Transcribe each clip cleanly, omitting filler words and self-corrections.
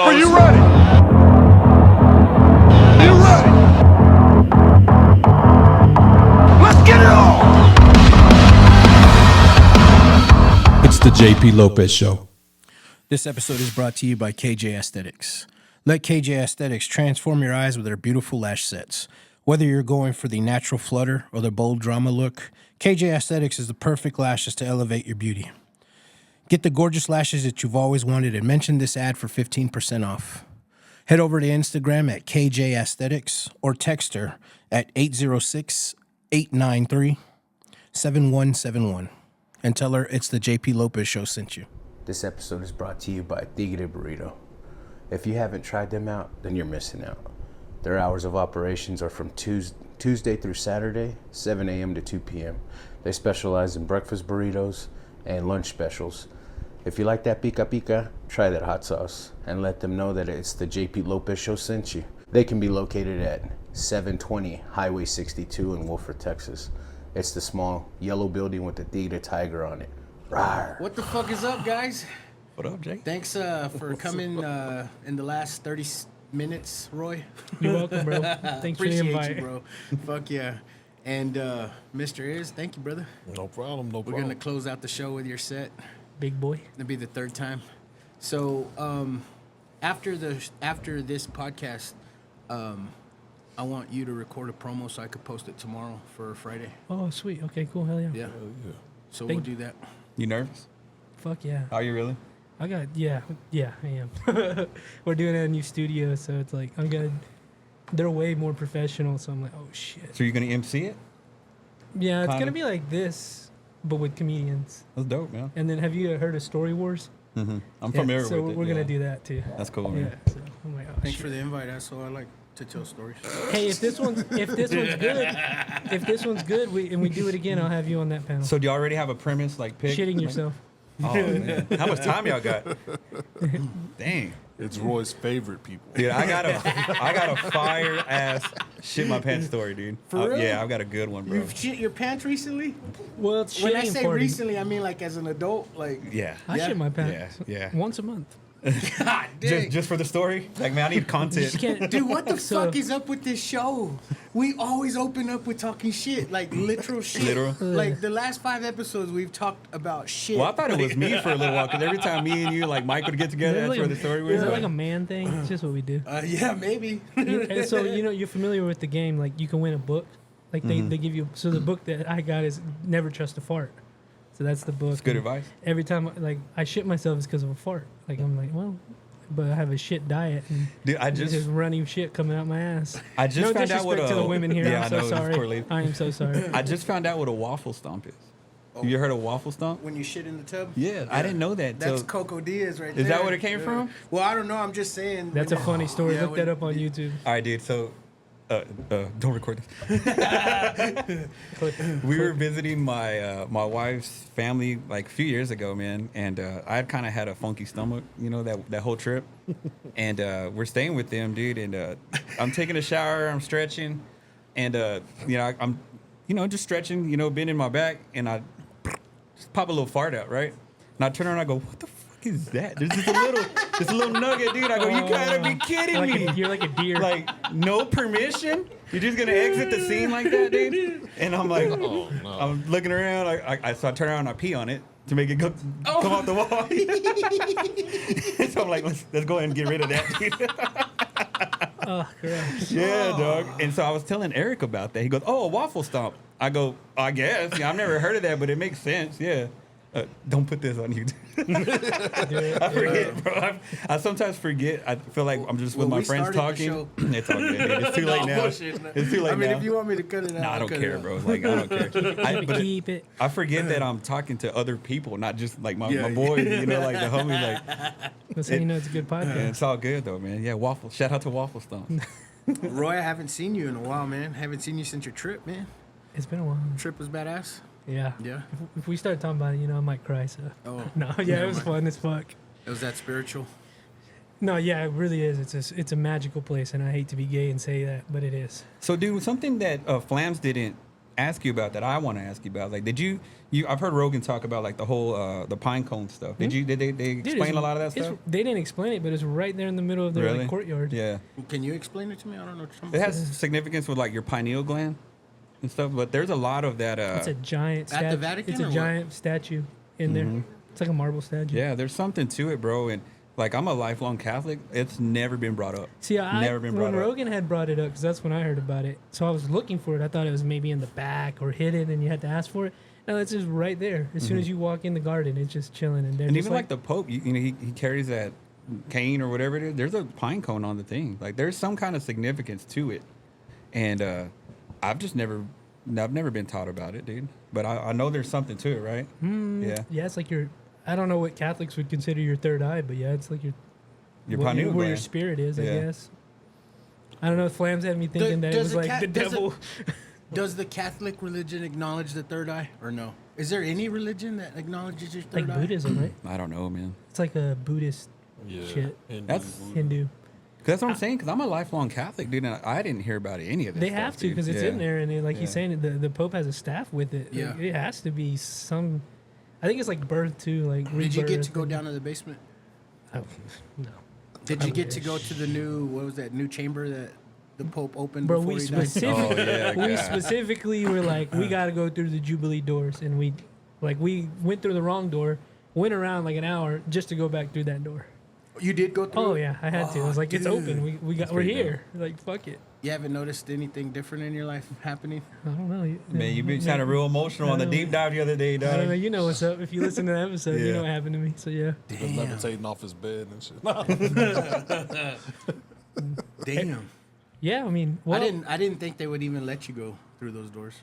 goes. Are you ready? Are you ready? Let's get it on! It's the JP Lopez Show. This episode is brought to you by KJ Aesthetics. Let KJ Aesthetics transform your eyes with their beautiful lash sets. Whether you're going for the natural flutter or the bold drama look, KJ Aesthetics is the perfect lashes to elevate your beauty. Get the gorgeous lashes that you've always wanted and mention this ad for 15% off. Head over to Instagram at KJ Aesthetics or text her at 806-893-7171 and tell her it's the JP Lopez Show sent you. This episode is brought to you by Tigre Burrito. If you haven't tried them out, then you're missing out. Their hours of operations are from Tuesday through Saturday, 7 a.m. to 2 p.m. They specialize in breakfast burritos and lunch specials. If you like that pica pica, try that hot sauce and let them know that it's the JP Lopez Show sent you. They can be located at 720 Highway 62 in Wolford, Texas. It's the small yellow building with the Tigre tiger on it. Rawr. What the fuck is up, guys? What up, Jake? Thanks for coming in the last 30 minutes, Roy. You're welcome, bro. Thanks for the Appreciate invite. you, bro. Fuck yeah. And Mr. Iz, thank you, brother. No problem. We're going to close out the show with your set. Big boy. It'll be the third time. So after this podcast, I want you to record a promo so I could post it tomorrow for Friday. Oh, sweet. Okay, cool. Hell yeah. Yeah. So Thank- we'll do that. You nervous? Fuck yeah. Are you really? Yeah, I am. We're doing a new studio, so it's like, they're way more professional, so I'm like, oh shit. So you're gonna MC it? Yeah, it's Kinda. gonna be like this, but with comedians. That's dope, man. And then have you heard of Story Wars? Mm-hmm. I'm Yeah, familiar so with it. we're yeah. gonna do that too. That's cool, Yeah. man. So I'm like, oh Thanks shit. for the invite, asshole. I like to tell stories. Hey, if this one's good, we do it again, I'll have you on that panel. So do you already have a premise like pick? Shitting yourself. Oh man, how much time y'all got? Dang, It's Roy's favorite people. dude, I got a fire ass shit my pants story, dude. For real? Yeah, I've got a good one, bro. You've shit your pants recently? Well, it's When I shitting say party. recently, I mean like as an adult. Like, Yeah, I Yeah. shit my pants. Yeah. Once a month. God dang. just for the story. Like, man, I need content. Just can't. Dude, what the So- fuck is up with this show? We always open up with talking shit, like literal shit. Literal? Like the last 5 episodes, we've talked about shit. Well, I thought it was me for a little while because every time me and you, like Mike, would get together, Is that's that where like the story a, was. is that like a man thing? It's just what we do. Yeah, maybe. And so you're familiar with the game. Like you can win a book. Like they give you. So the book that I got is Never Trust a Fart. So that's the book. It's good And advice. Every time like I shit myself is because of a fart. Like I'm like, well, but I have a shit diet and Dude, I it's just just running shit coming out my ass. I just No found out what disrespect to the women here. Yeah, I'm I so know, it's sorry. poor lady. I am so sorry. I just found out what a waffle stomp is. Have you heard of waffle stomp? When you shit in the tub? Yeah, I didn't know that. That's So, Coco Diaz right there. is that where it came from? Well, I don't know. I'm just saying. That's a funny story. Yeah, Look when- that up on YouTube. all right, dude. So, don't record this. We were visiting my my wife's family like a few years ago, man, and I kind of had a funky stomach, you know, that whole trip, and we're staying with them, dude, and I'm taking a shower, I'm stretching, and you know, I'm, you know, just stretching, you know, bending my back, and I just pop a little fart out, right, and I turn around, I go, what the fuck is that? There's just a little nugget, dude. I go, you gotta be kidding me. You're like a deer. Like, no permission? You're just gonna exit the scene like that, dude? And I'm like, Oh, no. I'm looking around. So I turn around and I pee on it to make it come off the wall. So I'm like, let's go ahead and get rid of that, dude. Oh, gross. Yeah, dog. And so I was telling Eric about that. He goes, oh, a waffle stomp. I go, I guess. Yeah, I've never heard of that, but it makes sense. Yeah. Don't put this on YouTube. I forget, bro. I sometimes forget. I feel like I'm just with Well, my we friends started the talking. It's all good, dude. It's too late now. bullshit. It's too late I mean, now. if you want me to cut it out, Nah, I I'll don't cut it care, out. bro. Like, I don't care. But Keep it. I forget that I'm talking to other people, not just like my Yeah. boys, you know, like the homies. Like, That's how you know it's a good podcast. and it's all good though, man. Yeah, waffle. Shout out to Waffle Stomp. Roy, I haven't seen you in a while, man. Haven't seen you since your trip, man. It's been a while. Trip was badass. Yeah. Yeah. If we start talking about it, you know, I might cry. So. Oh. No, yeah, it was fun as fuck. It was that spiritual. No, yeah, it really is. It's a magical place, and I hate to be gay and say that, but it is. So, dude, something that Flams didn't ask you about that. I want to ask you about, like, did you? I've heard Rogan talk about like the whole the pine cone stuff. Did they Dude, explain a lot of that it's- stuff? They didn't explain it, but it's right there in the middle of their like, courtyard. Yeah. Can you explain it to me? I don't know. It has significance with like your pineal gland and stuff, but there's a lot of that. It's a giant At the statue. Vatican It's a or what? giant statue in there. It's like a marble statue. Yeah, there's something to it, bro. And like, I'm a lifelong Catholic. It's never been brought up. See, never been brought when up. Rogan had brought it up, because that's when I heard about it. So I was looking for it. I thought it was maybe in the back or hidden, and you had to ask for it. No, it's just right there. As soon as you walk in the garden, it's just chilling. And, And even like the Pope, you know, he carries that cane or whatever it is. There's a pine cone on the thing. Like, there's some kind of significance to it. And I've never been taught about it, dude. But I know there's something to it, right? Yeah. Yeah, it's like I don't know what Catholics would consider your third eye, but yeah, it's like your pineal where your gland. spirit is, I Yeah. guess. I don't know. Flams had me thinking that it was like the devil. Does the Catholic religion acknowledge the third eye or no? Is there any religion that acknowledges your third like eye? Buddhism, right? I don't know, man. It's like a Buddhist Yeah. shit. That's Hindu. Cause that's what I'm saying. Because I'm a lifelong Catholic, dude, and I didn't hear about any of this. They stuff, have to dude. because it's Yeah. in there, and like he's Yeah. saying, the Pope has a staff with it. Yeah. Like, it has to be some. I think it's like birth too. Like Did you get rebirth to go and- down to the basement? Oh, no, Did you get to go to the new, what was that, new chamber that the Pope opened bro. before We he died? specifically, Oh, yeah, we God. specifically were like, we got to go through the Jubilee doors, and we went through the wrong door, went around like an hour just to go back through that door. You did go through Oh it? yeah, I had to. I was like, it's dude. open. We're pretty here. Like fuck it. You haven't noticed anything different in your life happening? I don't know. Man, you been sounding real emotional on the deep dive the other day, I don't know. dog. You know what's up. If you listen to that episode, you Yeah. know what happened to me. So yeah. Been levitating off his bed and shit. Damn. Yeah, I mean, well, I didn't think they would even let you go through those doors.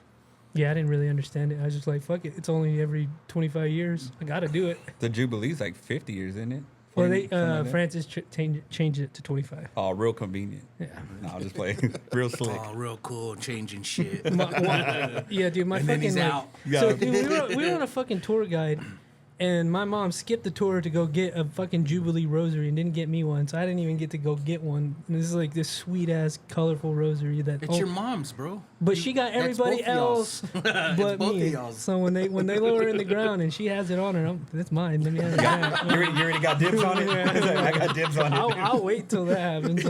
yeah, I didn't really understand it. I was just like, fuck it. It's only every 25 years. I got to do it. The Jubilee's like 50 years, isn't it? Well, 40, something like that? Francis changed it to 25. Oh, real convenient. Yeah. No, I'll just play real slick. Oh, real cool, changing shit. Yeah, dude, my And then fucking he's like, out. so dude, we were on a fucking tour guide, and my mom skipped the tour to go get a fucking Jubilee rosary and didn't get me one, so I didn't even get to go get one. And this is like this sweet ass colorful rosary that. It's your mom's, bro. But she got That's everybody both of y'all's. else but both of me. y'all's. So when they lower her in the ground and she has it on her, that's mine. Let me have it back. You already got dibs on it? I got dibs on it. I'll wait till that happens.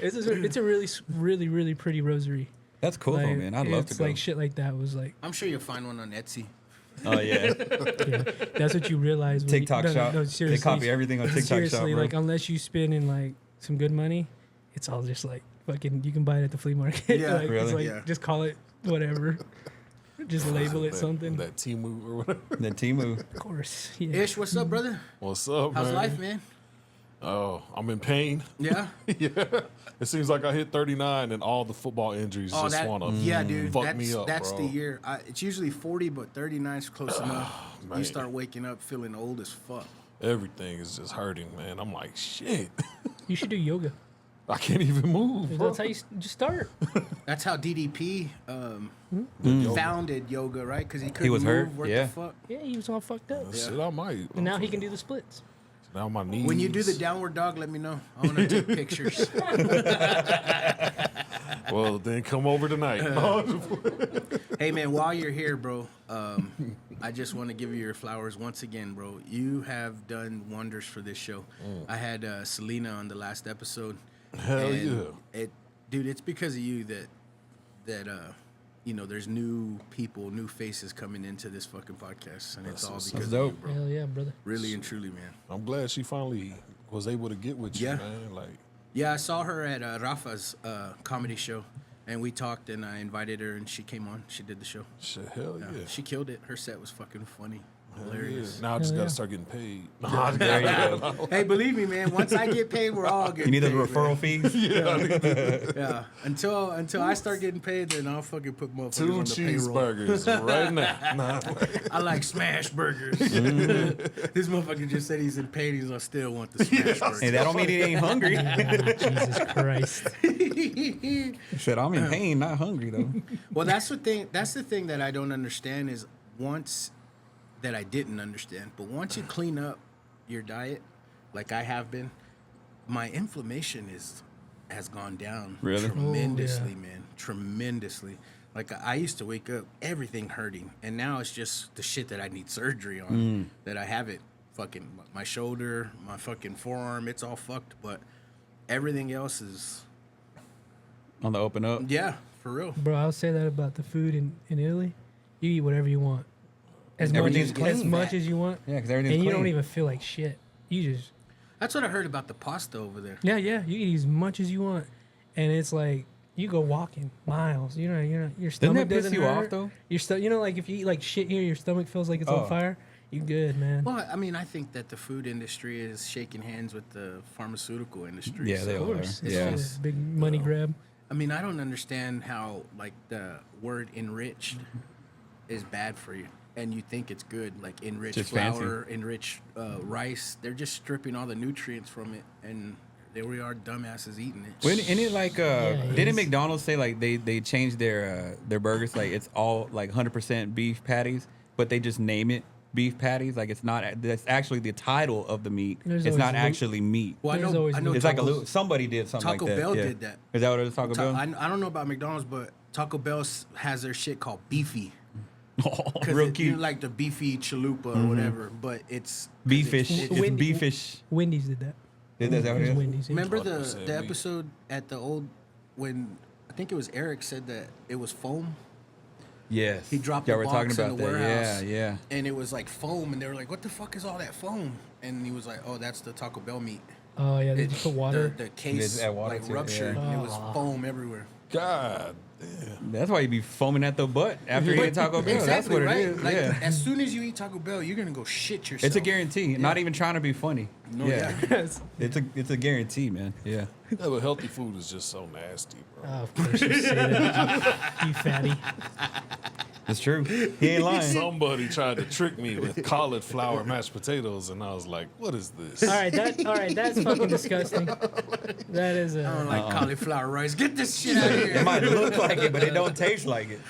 It's a really pretty rosary. That's cool, though, Like, man. I'd love to it's go. like shit like that was like, I'm sure you'll find one on Etsy. Oh, yeah. yeah, that's what you realize. When TikTok you, shop. They seriously, copy everything on TikTok seriously, shop, bro. like unless you spend in like some good money, it's all just like fucking. You can buy it at the flea market. Yeah, like, really? It's like Yeah. just call it whatever. Just label it something. That Timu or whatever. The Timu. Of course. Yeah. Ish, what's up, brother? What's up, How's man? life, man? Oh, I'm in pain. Yeah. Yeah. It seems like I hit 39 and all the football injuries Oh, just that. want to Yeah, dude. fuck That's me up, that's bro. the year. It's usually 40, but 39 is close enough. You man. start waking up feeling old as fuck. Everything is just hurting, man. I'm like, shit. You should do yoga. I can't even move, bro. That's how you just start. That's how DDP founded yoga, right? Because he couldn't was move. hurt, What yeah. the fuck? Yeah, he was all fucked up. Shit, I might. And now he can do the splits. Now my knees. When you do the downward dog, let me know. I want to take pictures. Well, then come over tonight. Hey, man, while you're here, bro, I just want to give you your flowers once again, bro. You have done wonders for this show. I had Selena on the last episode. Hell and yeah. Dude, it's because of you that there's new people, new faces coming into this fucking podcast, and it's all what's because up. of you, bro. Hell yeah, brother. Really and truly, man. I'm glad she finally was able to get with you, Yeah. man. Like, Yeah, I saw her at Rafa's comedy show, and we talked, and I invited her, and she came on. She did the show. shit, hell yeah. She killed it. Her set was fucking funny, Hell hilarious. yeah. Now I just Hell got to yeah. start getting paid. There you go. Hey, believe me, man. Once I get paid, we're all You getting need paid. those referral man. fees? Yeah. Until I start getting paid, then I'll fucking put motherfuckers 2 on the payroll. cheeseburgers right now. Nah. I like smash burgers. This motherfucker just said he's in pain. He's gonna still want the smash burger. Hey, that don't mean he ain't hungry. Jesus Christ. He said, I'm in pain, not hungry, though. Well, that's the thing that I don't understand is that I didn't understand. But once you clean up your diet, like I have been, my inflammation has gone down Really? tremendously, Oh, man. Tremendously. Like I used to wake up everything hurting, and now it's just the shit that I need surgery on that I haven't. Fucking my shoulder, my fucking forearm, it's all fucked, but everything else is On the open up. yeah, for real. Bro, I'll say that about the food in Italy. You eat whatever you want. Everything's clean. As much as you want. Yeah, because everything's And you clean. don't even feel like shit. You just That's what I heard about the pasta over there. yeah. You eat as much as you want, and it's like you go walking miles. Your stomach that piss doesn't you hurt. off, though? Your like if you eat like shit here, your stomach feels like it's Oh. on fire. You good, man. Well, I mean, I think that the food industry is shaking hands with the pharmaceutical industry. Yeah, they Of are. course, Yeah. it's just a big money grab. I mean, I don't understand how like the word enriched is bad for you, and you think it's good, like enriched Just flour, enriched rice. They're just stripping all the nutrients from it, and there we are, dumbasses eating it. When, and it like it didn't is. McDonald's say like they changed their burgers, like it's all like 100% beef patties, but they just name it beef patties, like it's not, that's actually the title of the meat. There's It's always not Lu- actually meat. Well, There's always I know. It's like a little, somebody did something Taco like that. Bell yeah. did that. Is that what it is, Taco Bell? I don't know about McDonald's, but Taco Bell has their shit called beefy. Because Real you cute. know, like the beefy chalupa or whatever, but it's Beefish. it's- It's Wendy- beefish. Wendy's did that. Is that what it It was is? Wendy's. yeah. Remember 100% the meat. episode at the old when I think it was Eric said that it was foam Yes. He dropped Yeah, the we're box talking in about the that. warehouse. Yeah. and it was like foam, and they were like, "What the fuck is all that foam?" And he was like, "Oh, that's the Taco Bell meat." Oh yeah, they just put water. The case They add water like to it, ruptured, yeah. and it was foam everywhere. God damn. That's why you be foaming at the butt after eating Taco Bell. That's Exactly, what it right? is. Like yeah. as soon as you eat Taco Bell, you're gonna go shit yourself. It's a guarantee. Not even trying to be funny. No, yeah. yeah. It's a guarantee, man. Yeah. Yeah, but healthy food is just so nasty, bro. Oh, of course you say that. You fatty. It's true. He ain't lying. Somebody tried to trick me with cauliflower mashed potatoes, and I was like, "What is this?" All right, that's fucking disgusting. That is I don't a. like cauliflower rice. Get this shit out of It here. might look like it, but it don't taste like it.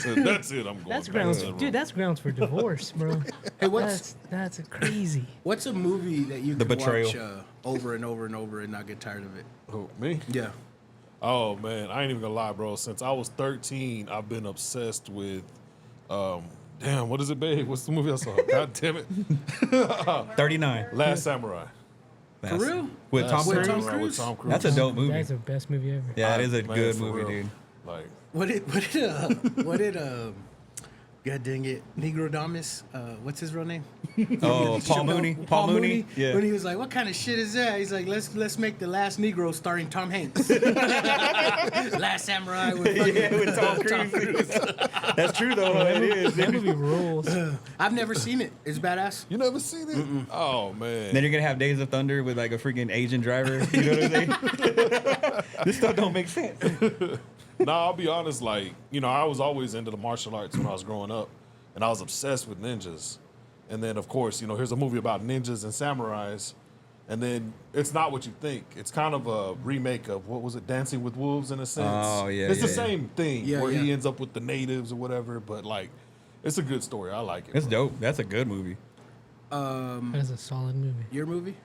So that's it. I'm going. That's back grounds, to the room. dude. That's grounds for divorce, bro. Hey, what's That's crazy. what's a movie that you The could Betrayal. watch over and over and over and not get tired of it? Who, me? Yeah. Oh man, I ain't even gonna lie, bro. Since I was 13, I've been obsessed with. Damn, what is it, babe? What's the movie I saw? God damn it, 39. Last Samurai. That's- real? With Tom Last With Cruise? Tom Samurai Cruise? With Tom Cruise. That's a dope movie. That's the best movie ever. Yeah, it is a Man, good for movie, real. dude. Like, What did God dang it, Negro Damas, what's his real name? Oh, Paul Mooney. Paul Mooney. Yeah. When he was like, "What kind of shit is that?" He's like, "Let's make The Last Negro starring Tom Hanks." Last Samurai with fucking Yeah, with Tom Cruise. That's true though. It is. That movie rules. I've never seen it. It's badass. you never seen it? Oh man. Then you're gonna have Days of Thunder with like a freaking Asian driver. You know what I'm saying? This stuff don't make sense. Nah, I'll be honest. Like, you know, I was always into the martial arts when I was growing up, and I was obsessed with ninjas. And then, of course, you know, here's a movie about ninjas and samurais, and then it's not what you think. It's kind of a remake of what was it, Dancing with Wolves, in a sense. Oh, yeah, it's the yeah. same thing Yeah, where he yeah. ends up with the natives or whatever. But like, it's a good story. I like it. It's bro. dope. That's a good movie. That's a solid movie. Your movie?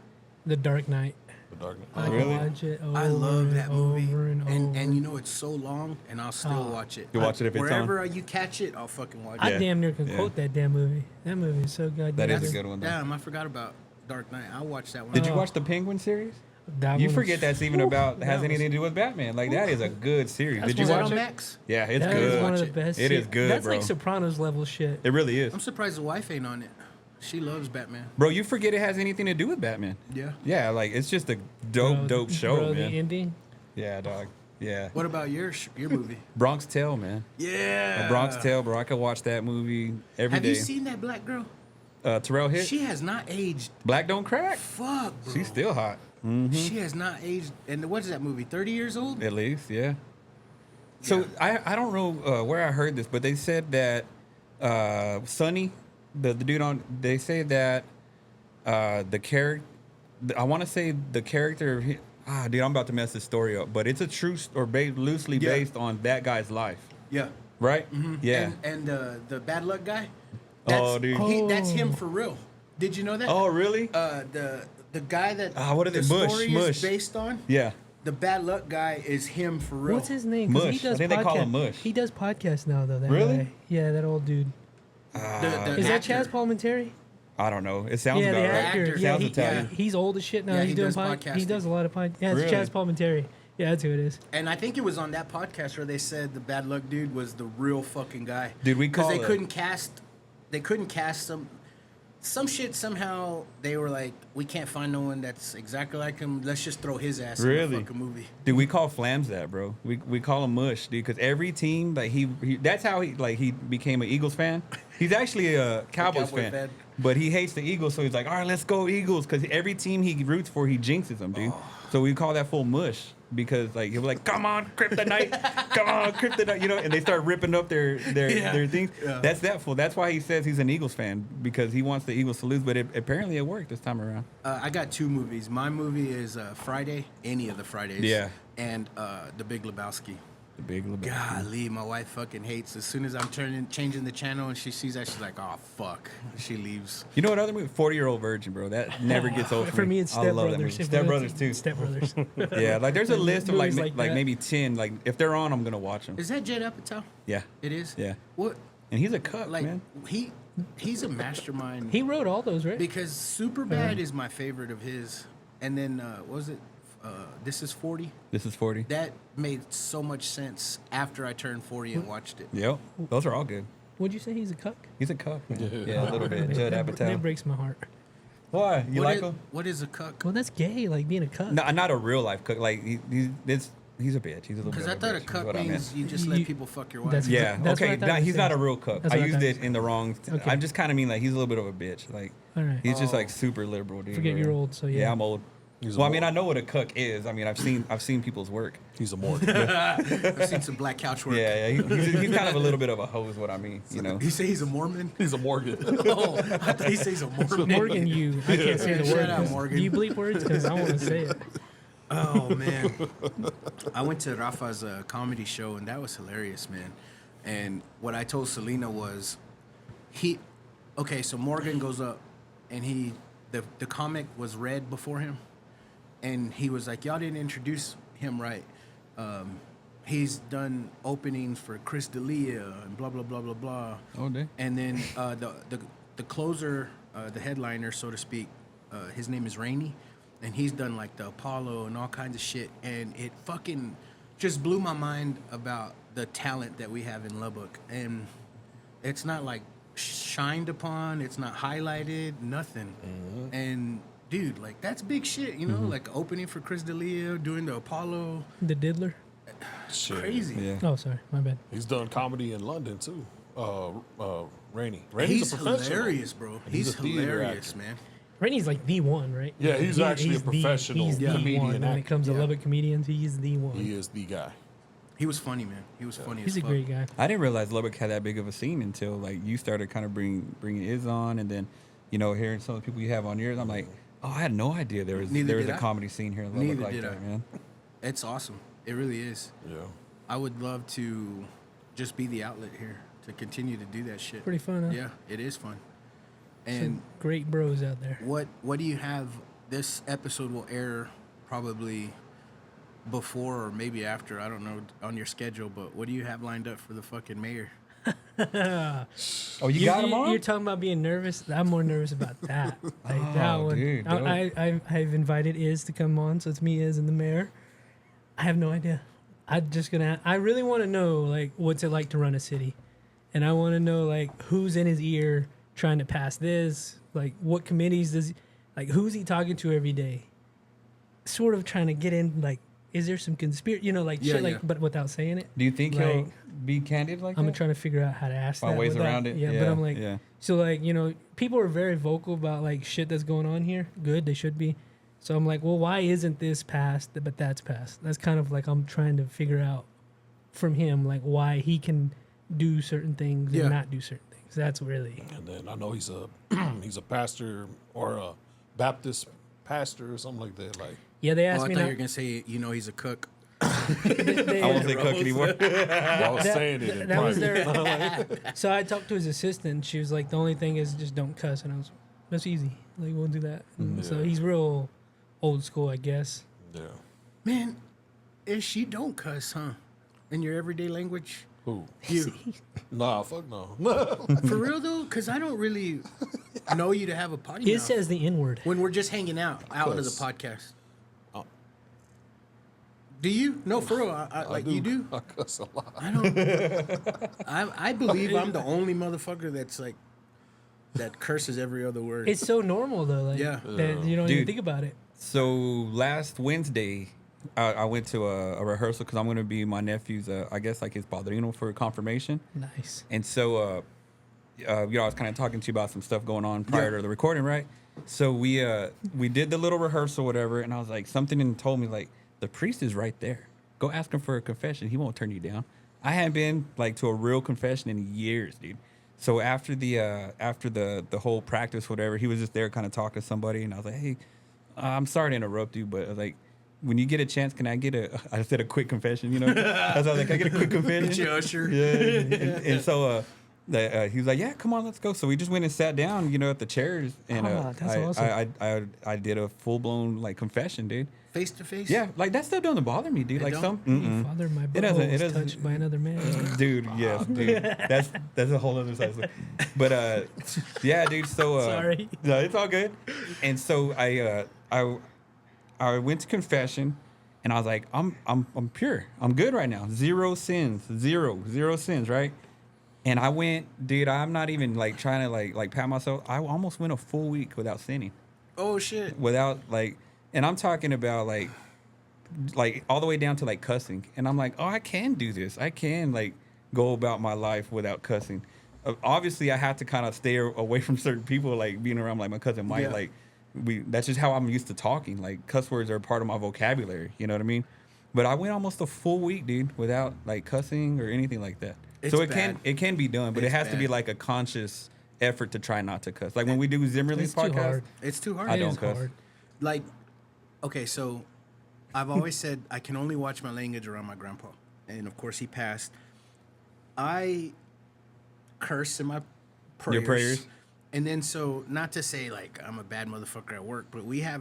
The Dark Knight. The Dark Knight. I Really? can watch it over I love that and movie, over and over. and you know it's so long, and I'll still watch it. You watch it if it's on? Wherever you catch it, I'll fucking watch I it. damn near can Yeah. quote that damn movie. That movie is so goddamn That is That's- a good one, though. Damn, I forgot about Dark Knight. I'll watch that one. Did you watch the Penguin series? That You one forget was- that's even about that has was- anything to do with Batman. Like that is a good series. That's Did you Is that one watch on it? Max? Yeah, it's That is good. one of the Watch it. best. It is shit. good, That's bro. like Sopranos level shit. It really is. I'm surprised the wife ain't on it. She loves Batman. Bro, you forget it has anything to do with Batman. Yeah. Yeah, like it's just a dope, Bro, dope show, bro, man. The ending. Yeah, dog. Yeah. What about your movie? Bronx Tale, man. Yeah. A Bronx Tale, bro. I could watch that movie every Have day. you seen that black girl? Terrell Hicks? She has not aged. Black Don't Crack? Fuck, bro. She's still hot. She has not aged. And what is that movie? 30 years old? At least, yeah. So I don't know where I heard this, but they said that Sonny, the dude on, they say that the character, I want to say the character of dude, I'm about to mess this story up, but it's a true or loosely Yeah. based on that guy's life, Yeah. right? Yeah. And the bad luck guy. Oh, dude. That's him for real. Did you know that? Oh, really? The guy that What is the it? Mush, story Mush. is based on. Yeah. the bad luck guy is him for real. What's his name? 'Cause Mush. He does I think they call him Mush. He does podcasts now, though. That Really? guy. Yeah, that old dude. Is that Chaz Palminteri? I don't know. It sounds Yeah, about the right. actor. Actor. Yeah, Sounds Italian. he's old as shit now. Yeah, he's he doing does He podcasting. does a lot of Yeah, it's Really? Chaz Palminteri. Yeah, that's who it is. And I think it was on that podcast where they said the bad luck dude was the real fucking guy. Did we Because call they it- couldn't cast. They couldn't cast some shit. Somehow they were like, we can't find no one that's exactly like him. Let's just throw his ass in Really? the fucking movie. Dude, we call Flams that, bro. We call him Mush, dude, because every team like he that's how he became an Eagles fan. He's actually a Cowboys Cowboy fan, fan. but he hates the Eagles, so he's like, all right, let's go Eagles, because every team he roots for, he jinxes them, dude. So we call that fool Mush because like he'll be like, come on, Kryptonite, come on, Kryptonite, you know, and they start ripping up their things. Yeah. That's that fool. That's why he says he's an Eagles fan, because he wants the Eagles to lose. But apparently it worked this time around. I got two movies. My movie is Friday, any of the Fridays. Yeah. And The Big Lebowski. The Big Lebowski. Golly, my wife fucking hates. As soon as I'm changing the channel and she sees that, she's like, "Oh fuck," she leaves. You know what other movie? 40-Year-Old Virgin, bro. That never gets old For me, it's I Step love that Brothers. movie. Step Brothers too. Step Brothers. Yeah, like there's a list of like Movies like that. maybe 10. Like if they're on, I'm gonna watch them. Is that Judd Apatow? Yeah, It is. Yeah. What? and he's a cuck, Like man. he's a mastermind. He wrote all those, right? Because Superbad is my favorite of his, and then what was it? This is 40. This is 40. That made so much sense after I turned 40 and watched it. Yep, those are all good. Would you say he's a cuck? He's a cuck, man. Yeah, a little bit. Judd That Apatow. breaks my heart. Why? You What like is- him? What is a cuck? Well, that's gay, like being a cuck. No, not a real life cuck. Like he's a bitch. He's a little Because bit. I of thought a bitch, is cuck what I means meant. you just let people fuck your wife. That's- Yeah. That's what Okay. I thought Nah, you he's said. not a real cuck. That's I what I used thought it you in the wrong. Okay. I just kind of mean like he's a little bit of a bitch. Like All right. he's just like super liberal, dude. Forget bro. you're old, so yeah. Yeah, I'm old. He's a Well, I mean, Morgan. I know what a cuck is. I mean, I've seen people's work. He's a Morgan. I've seen some black couch work. Yeah, he's kind of a little bit of a hoe, is what I mean. You know. He say he's a Mormon? He's a Morgan. Oh, I thought he says he's a Mormon. Morgan, I can't say the Shout word. out, 'cause- Morgan. Do you bleep words? Because I want to say it. Oh man, I went to Rafa's comedy show and that was hilarious, man. And what I told Selena was, so Morgan goes up, and the comic was read before him, and he was like, "Y'all didn't introduce him right. He's done openings for Chris D'Elia and blah blah blah blah blah." Oh, dude. And then the closer, the headliner, so to speak, his name is Rainey, and he's done like the Apollo and all kinds of shit. And it fucking just blew my mind about the talent that we have in Lubbock. And it's not like shined upon, it's not highlighted, nothing. And dude, like that's big shit, you know, like opening for Chris D'Elia, doing the Apollo, The Diddler. Shit. crazy. Yeah. Oh, sorry, my bad. He's done comedy in London too. Rainey. He's Rainey's a professional. hilarious, bro. And he's He's a theater hilarious, actor. man. Rainey's like the one, right? Yeah, he's actually a professional He's the comedian one when it actor. comes to Yeah. Lubbock comedians. He's the one. He is the guy. He was funny, man. He was funny He's as a fuck. great guy. I didn't realize Lubbock had that big of a scene until like you started kind of bringing Iz on, and then hearing some of the people you have on yours. I'm like, oh, I had no idea there was Neither did a I. comedy scene here in Lubbock Neither like did that, I. man. It's awesome. It really is. Yeah. I would love to just be the outlet here to continue to do that shit. Pretty fun, huh? Yeah, it is fun. Some And great bros out there. what do you have? This episode will air probably before or maybe after, I don't know, on your schedule, but what do you have lined up for the fucking mayor? Oh, you got him on? You're talking about being nervous. I'm more nervous about that. Like that Oh, one. dude, I've invited Iz to come on, so it's me, Iz, and the mayor. I have no idea. I really want to know like what's it like to run a city, and I want to know like who's in his ear trying to pass this. Like what committees who's he talking to every day? Sort of trying to get in. Like, is there some conspiracy? Yeah, shit. Like, yeah. but without saying it. Do you think he'll Like, be candid like I'm that? trying to figure out how to ask Find that. ways without- around it? Yeah, but Yeah, I'm like, yeah. so like, people are very vocal about like shit that's going on here. Good, they should be. So I'm like, well, why isn't this passed, but that's passed? That's kind of like I'm trying to figure out from him, like why he can do certain things Yeah. and not do certain things. That's really. And then I know he's a he's a pastor or a Baptist pastor or something like that. Like Yeah, they Oh, asked I me. thought not- you were going to say, he's a cook. they- I won't say cook anymore. I was saying it in that was private. their. So I talked to his assistant. And she was like, the only thing is just don't cuss, and I was, that's easy. Like we'll do that. And So Yeah. he's real old school, I guess. Yeah. Man, Ish, you don't cuss, huh? In your everyday language? Who? You. Nah, fuck no. For real, though? Because I don't really know you to have a potty He mouth. says the N word. When we're just hanging out of the Cuss. podcast. Oh. Do you? No, for real. Like, you do? I cuss a lot. I don't. I believe I'm the only motherfucker that's like, that curses every other word. It's so normal though. Like, Yeah. that you don't even Dude. think about it. So last Wednesday, I went to a rehearsal because I'm going to be my nephew's, I guess, like his padrino for confirmation. Nice. And so, I was kind of talking to you about some stuff going on prior to the recording, right? So we did the little rehearsal, whatever, and I was like, something told me like, the priest is right there. Go ask him for a confession. He won't turn you down. I hadn't been like to a real confession in years, dude. So after the whole practice, whatever, he was just there kind of talking to somebody, and I was like, hey, I'm sorry to interrupt you, but like, when you get a chance, can I get I said a quick confession, you know? I was like, can I get a quick confession? Get your usher. Yeah. And so he was like, yeah, come on, let's go. So we just went and sat down, you know, at the chairs, and that's awesome. I did a full blown like confession, dude. Face to face? Yeah, like that stuff doesn't bother me, dude. It like don't? some, Father, my It doesn't- butthole it was doesn't- touched by another man. dude. Yes, dude. That's a whole other side. But yeah, dude. So Sorry. no, it's all good. And so I went to confession, and I was like, I'm pure. I'm good right now. Zero sins. Zero sins. Right. And I went, dude. I'm not even like trying to like pat myself. I almost went a full week without sinning. Oh, shit. Without like, and I'm talking about like all the way down to like cussing. And I'm like, oh, I can do this. I can like go about my life without cussing. Obviously, I have to kind of stay away from certain people, like being around like my cousin Mike. Yeah. Like that's just how I'm used to talking. Like cuss words are part of my vocabulary. You know what I mean? But I went almost a full week, dude, without like cussing or anything like that. It's so bad. it can be done, but It's it has to be bad. like a conscious effort to try not to cuss. Like when we do Zimmerly's It's too podcast, hard. It's too hard. I It don't is cuss. hard. Like, okay, so I've always said I can only watch my language around my grandpa. And of course, he passed. I curse in my prayers. Your prayers? And then, so not to say like I'm a bad motherfucker at work, but we have,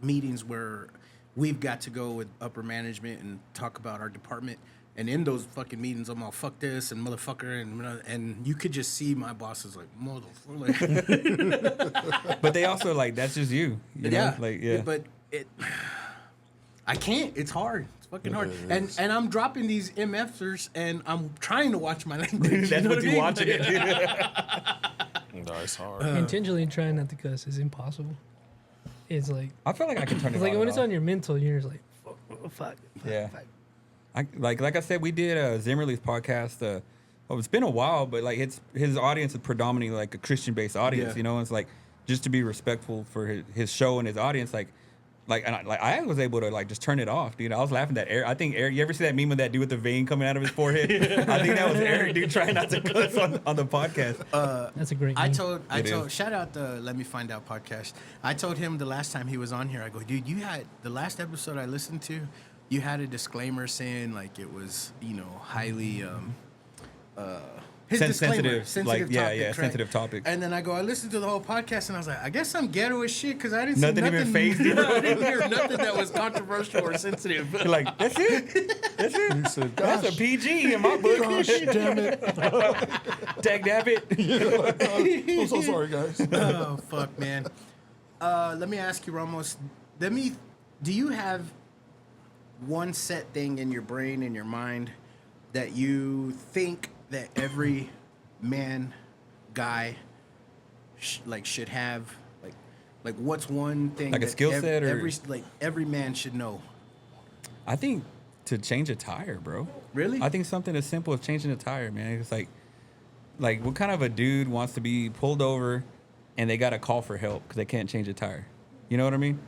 meetings where we've got to go with upper management and talk about our department. And in those fucking meetings, I'm all fuck this and motherfucker, and you could just see my boss is like motherfucker. But they also like that's just you. You know? Yeah, Like yeah. But I can't. It's hard. It's fucking hard. it And I'm dropping these MFers, and I'm trying to watch my language. That's know what I you mean? watching it, dude. No, it's hard. Intentionally trying not to cuss is impossible. It's like I feel like I can turn it it's like on when and it's off. on your mental, you're just like, fuck. Yeah. Like I said, we did Zimmerly's podcast. It's been a while, but like his audience is predominantly like a Christian based audience. Yeah. You know, it's like just to be respectful for his show and his audience. Like I was able to like just turn it off, dude. I was laughing at Eric. I think Eric. You ever see that meme with that dude with the vein coming out of his forehead? I think that was Eric, dude, trying not to cuss on the podcast. That's a great. I meme. told It is. shout out the Let Me Find Out podcast. I told him the last time he was on here, I go, dude, you had the last episode I listened to, you had a disclaimer saying like it was, highly his disclaimer, Sensitive, like, yeah, topic, right? sensitive topic. And then I go, I listened to the whole podcast, and I was like, I guess I'm ghetto as shit because I didn't Nothing see even nothing. fazed you, I didn't hear nothing that was controversial or sensitive. You're like, that's it? That's it? He said, That's a PG in my book. gosh, damn it. Dag dabbit. I'm so sorry, guys. Oh fuck, man. Let me ask you, Ramos. Do you have one set thing in your brain, in your mind, that you think that every man, guy, should have? Like what's one thing Like a that skill set, or- every man should know? I think to change a tire, bro. Really? I think something as simple as changing a tire, man. It's like what kind of a dude wants to be pulled over and they got to call for help because they can't change a tire? You know what I mean?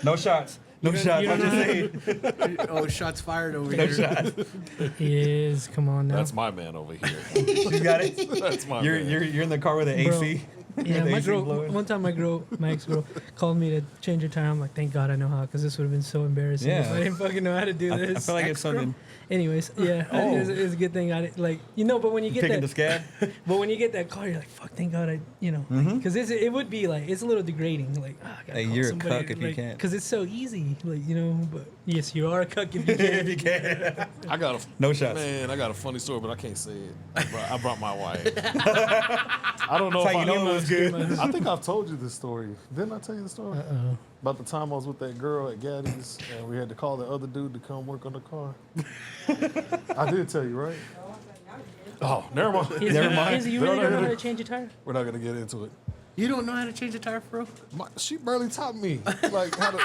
No shots. No shots. I'm just saying. Oh, shots fired over No here. shots. Is come on now. That's my man over here. You got it. That's my You're man. you're in the car with an Bro, AC. Yeah, The my AC girl. blowing. One time, my ex girl called me to change her tire. I'm like, thank God I know how, because this would have been so embarrassing if Yeah. I didn't fucking know how to do I this. feel like it's something Anyways, yeah, Oh. it's a good thing I didn't, like, you know. But when you get picking that, the scab. but when you get that call, you're like, fuck, thank God I, you know, because it would be like, it's a little degrading. Like, I gotta Hey, call you're a somebody, cuck if you can't. because it's so easy, like, you know. But yes, you are a cuck if you can. if you can. I got a No shots. Man, I got a funny story, but I can't say it. I brought my wife. I don't know That's if how you know it was good. I think I've told you this story. Didn't I tell you the story? About the time I was with that girl at Gaddy's and we had to call the other dude to come work on the car. I did tell you, right? Oh, never mind. Never mind. You really don't know how to change a tire? We're not gonna get into it. You don't know how to change a tire, bro? She barely taught me. Like how to.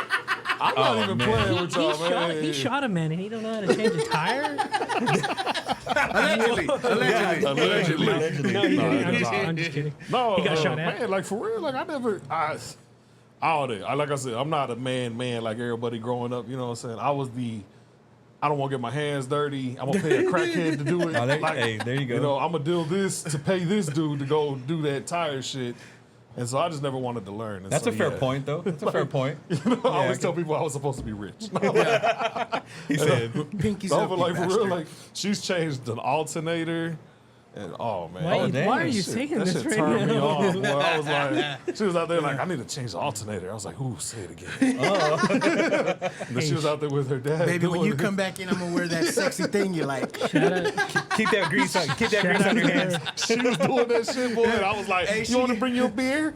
I'm not even man. playing with y'all, man. He shot a man and he don't know how to change a tire? Allegedly. Allegedly. No, he didn't. it's all right. I'm just kidding. No, He got shot at. man, like for real, like like I said, I'm not a man like everybody growing up. You know what I'm saying? I don't want to get my hands dirty. I'm gonna pay a crackhead to do it. Oh, Like, hey, there you go. You know, I'm gonna deal this to pay this dude to go do that tire shit. And so I just never wanted to learn. And That's so, a fair yeah. point, though. That's a fair point. You know, I always I tell people I was supposed to be rich. He said, Pinkies No, up, but you like for real, bastard. like she's changed an alternator. And oh man, Why, oh, damn. why are you shit, saying that this shit right turned me now? on. Boy, I was like, she was out there like, I need to change the alternator. I was like, ooh, say it again. And then she was out there with her dad. Baby, when doing you it. come back in, I'm gonna wear that sexy thing you like. Shout out, keep that grease on. Keep that grease on your hands. she was doing that shit, boy. And I was like, Hey, you she- want to bring your beer?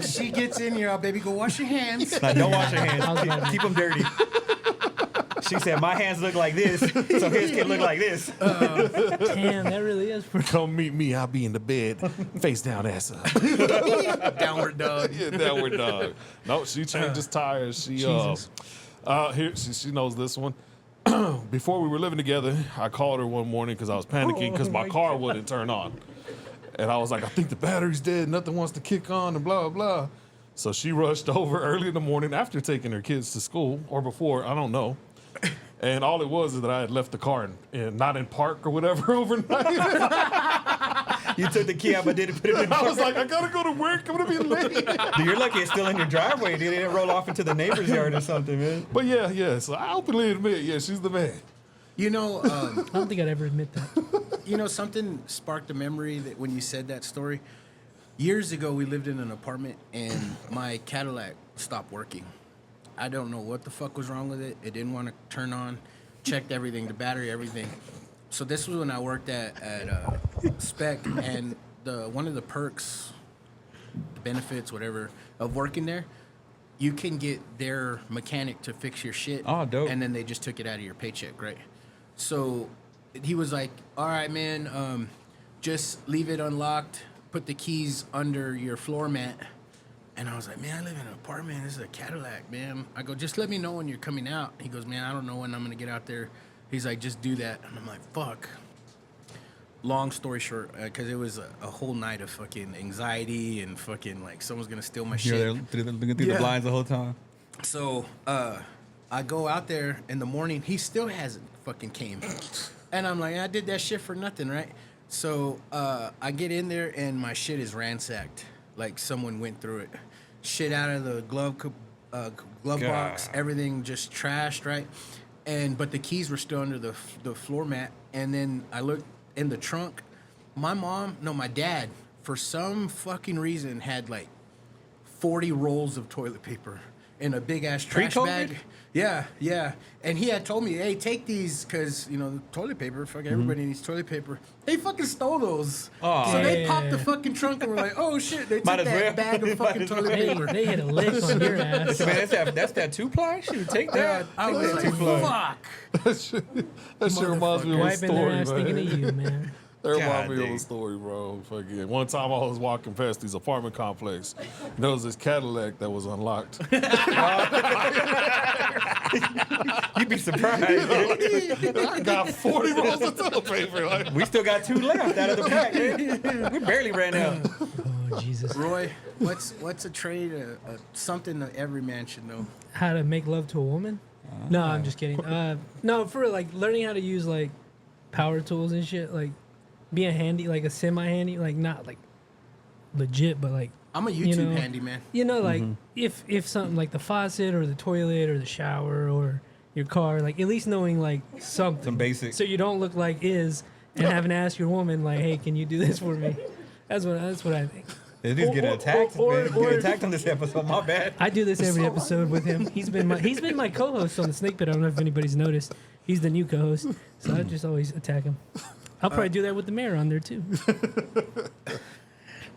She gets in here, baby, go wash your hands. Like, don't wash your hands. Keep them dirty. She said, my hands look like this, so his can look like this. damn, that really is. Come meet me. I'll be in the bed, face down, ass up. Downward dog. Yeah, downward dog. No, she changes tires. She Jesus. here she knows this one. Before we were living together, I called her one morning because I was panicking because my car wouldn't turn on, and I was like, I think the battery's dead. Nothing wants to kick on, and blah blah. So she rushed over early in the morning after taking her kids to school or before, I don't know. And all it was is that I had left the car not in park or whatever overnight. You took the key out, but didn't put it in the I was car. like, I gotta go to work. I'm gonna be late. Dude, you're lucky it's still in your driveway. Dude. It didn't roll off into the neighbor's yard or something, man. But yeah. So I openly admit, yeah, she's the man. You know, I don't think I'd ever admit that. something sparked a memory that when you said that story. Years ago, we lived in an apartment and my Cadillac stopped working. I don't know what the fuck was wrong with it. It didn't want to turn on. Checked everything, the battery, everything. So this was when I worked at Spec, and one of the perks, the benefits, whatever, of working there, you can get their mechanic to fix your shit. Oh, dope. And then they just took it out of your paycheck, right? So he was like, all right, man, just leave it unlocked, put the keys under your floor mat. And I was like, man, I live in an apartment. This is a Cadillac, man. I go, just let me know when you're coming out. He goes, man, I don't know when I'm going to get out there. He's like, just do that. And I'm like, fuck. Long story short, because it was a whole night of fucking anxiety and fucking like someone's going to steal my You're shit. there looking through the Yeah. blinds the whole time. So I go out there in the morning. He still hasn't fucking came. And I'm like, I did that shit for nothing, right? So I get in there and my shit is ransacked. Like someone went through it. Shit out of the glove box, everything just trashed, right? But the keys were still under the floor mat. And then I looked in the trunk. My dad, for some fucking reason, had like 40 rolls of toilet paper in a big ass trash Pre-COVID? bag. Yeah. And he had told me, hey, take these, because, the toilet paper, fucking everybody needs toilet paper. They fucking stole those. Aw. So they Yeah. popped the fucking trunk and were like, oh shit, they took Might as that well. bag of fucking Might as toilet They, paper. they hit a lick on your ass. Man, that's that 2-ply? Shoot, take that. I was like, fuck. That shit reminds me of a Wiping their story, ass thinking man. of you, man. That reminds me God of a dang. story, bro. Fucking one time I was walking past these apartment complex. And there was this Cadillac that was unlocked. You'd be surprised. I got 40 rolls of toilet paper. Like, We still got 2 left out of the pack, man. We barely ran out. Oh, Jesus. Roy, what's a trade, something that every man should know? How to make love to a woman? No, I'm just kidding. No, for like learning how to use like power tools and shit, like being handy, like a semi-handy, like not like legit, but like I'm a YouTube handyman. You know, like if something like the faucet or the toilet or the shower or your car, like at least knowing like something. Some basic. So you don't look like and having to ask your woman like, hey, can you do this for me? That's what I think. This dude's getting attacked. Man. Getting attacked on this episode. My bad. I do this every episode with him. He's been my co-host on the Snake Pit. I don't know if anybody's noticed. He's the new co-host, so I just always attack him. I'll probably do that with the mayor on there too.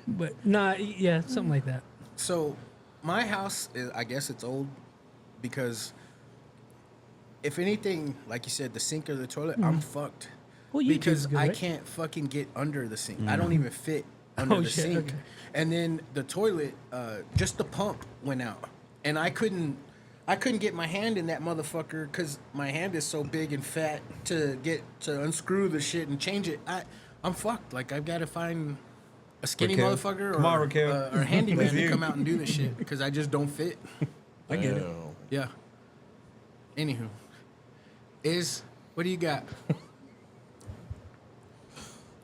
But yeah, something like that. So, my house, I guess it's old because if anything, like you said, the sink or the toilet, I'm fucked. Well, because good, I right? can't fucking get under the sink. I don't even fit under the sink. Okay. And then the toilet, just the pump went out, and I couldn't get my hand in that motherfucker because my hand is so big and fat to unscrew the shit and change it. I'm fucked. Like I've got to find a skinny Raquel. motherfucker Come on, Raquel. or a handyman That's to you. come out and do this shit because I just don't fit. I get it. Yeah. Anywho, what do you got?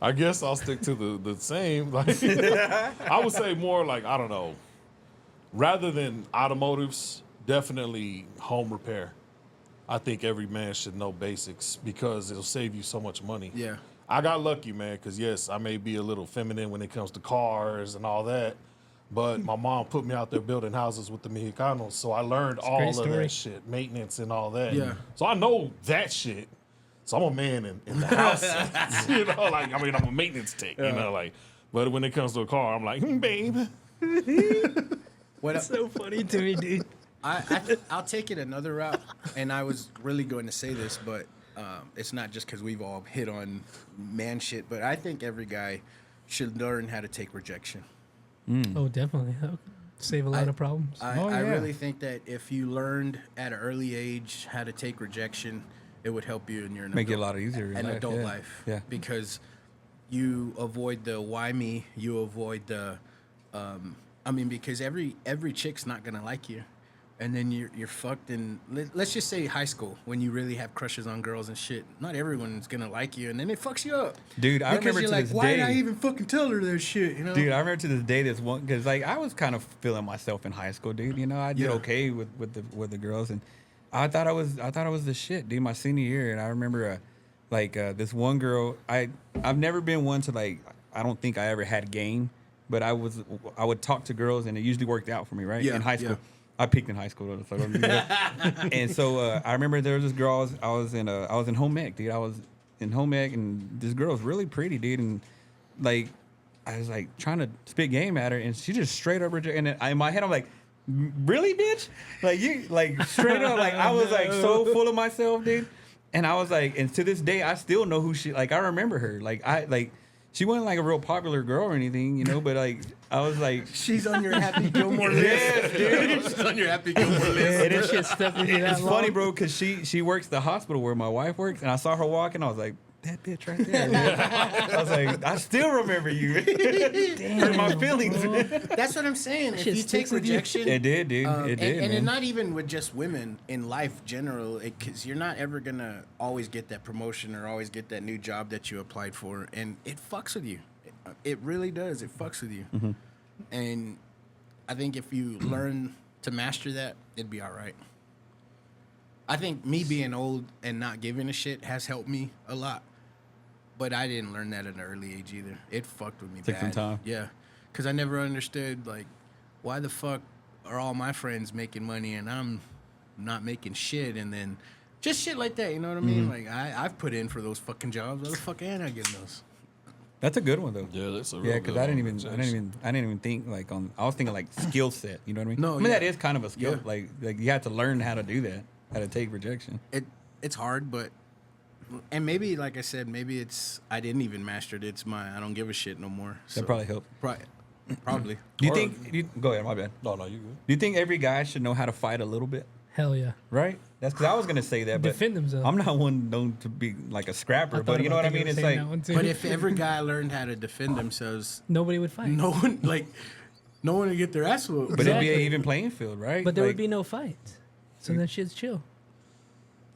I guess I'll stick to the same. Like, I would say more like, I don't know, rather than automotives, definitely home repair. I think every man should know basics because it'll save you so much money. Yeah. I got lucky, man, because yes, I may be a little feminine when it comes to cars and all that, but my mom put me out there building houses with the Mexicanos, so I learned all great of story. that shit, maintenance and all that. Yeah. So I know that shit. So I'm a man in the house, you know, like, I mean, I'm a maintenance tech, you know, like, but when it comes to a car, I'm like, babe. That's so funny to me, dude. I'll take it another route, and I was really going to say this, but it's not just because we've all hit on man shit, but I think every guy should learn how to take rejection. Oh, definitely. That would save a lot of problems. I really think that if you learned at an early age how to take rejection, it would help you in your Make it a lot easier in life, adult yeah. life. Yeah. Because you avoid the why me, you avoid the because every chick's not gonna like you. And then you're fucked in, let's just say high school, when you really have crushes on girls and shit. Not everyone's gonna like you, and then it fucks you up. Dude, I because remember you're to like, this why day. did I even fucking tell her that shit? You know? Dude, I remember to this day this one because like I was kind of feeling myself in high school, dude. You know, I did Yeah. okay with the girls, and I thought I was the shit, dude. My senior year, and I remember this one girl. I've never been one to like. I don't think I ever had game, but I would talk to girls, and it usually worked out for me, right? Yeah, In high school. yeah. I peaked in high school, so I don't do that. And so I remember there was this girl. I was in home ec, dude. I was in home ec, and this girl was really pretty, dude. And like, I was like trying to spit game at her, and she just straight up rejected. And in my head, I'm like, really, bitch? Like you, like straight up, like I was like so full of myself, dude. And I was like, and to this day, I still know who she. Like I remember her. She wasn't like a real popular girl or anything, you know. But like, I was like, She's on your Happy Gilmore list. yes, dude. She's on your Happy Gilmore list. And That shit stuck with you that it's long? funny, bro, because she works the hospital where my wife works, and I saw her walking. I was like, that bitch right there. Man. I was like, I still remember you. Hurt my feelings. That's what I'm saying. If shit you take sticks with you. rejection, It did, dude. It did, and man. not even with just women in life general, because you're not ever gonna always get that promotion or always get that new job that you applied for, and it fucks with you. It really does. It fucks with you, and I think if you learn to master that, it'd be all right. I think me being old and not giving a shit has helped me a lot, but I didn't learn that at an early age either. It fucked with me Took bad. some time. Yeah, because I never understood like why the fuck are all my friends making money and I'm not making shit, and then just shit like that. You know what I mean? Like I've put in for those fucking jobs. Why the fuck ain't I getting those? That's a good one though. Yeah, that's a real Yeah, because good I didn't one. even think like on. I was thinking like skill set. You know what I mean? No, I mean yeah. that is kind of a skill. Yeah. Like you have to learn how to do that, how to take rejection. It's hard, but and maybe like I said, maybe it's I didn't even master it. It's my I don't give a shit no more. So, That probably helped. Probably. Do you Or- think? Go ahead. My bad. No, you good. Do you think every guy should know how to fight a little bit? Hell yeah. Right? That's because I was gonna say that, but Defend themselves. I'm not one known to be like a scrapper, thought but you know about what I thinking mean. of It's saying like that one too. But if every guy learned how to defend themselves, nobody would fight. no one would get their ass whooped. but it'd be an Exactly. even playing field, right? But there Like, would be no fights. So then shit's chill.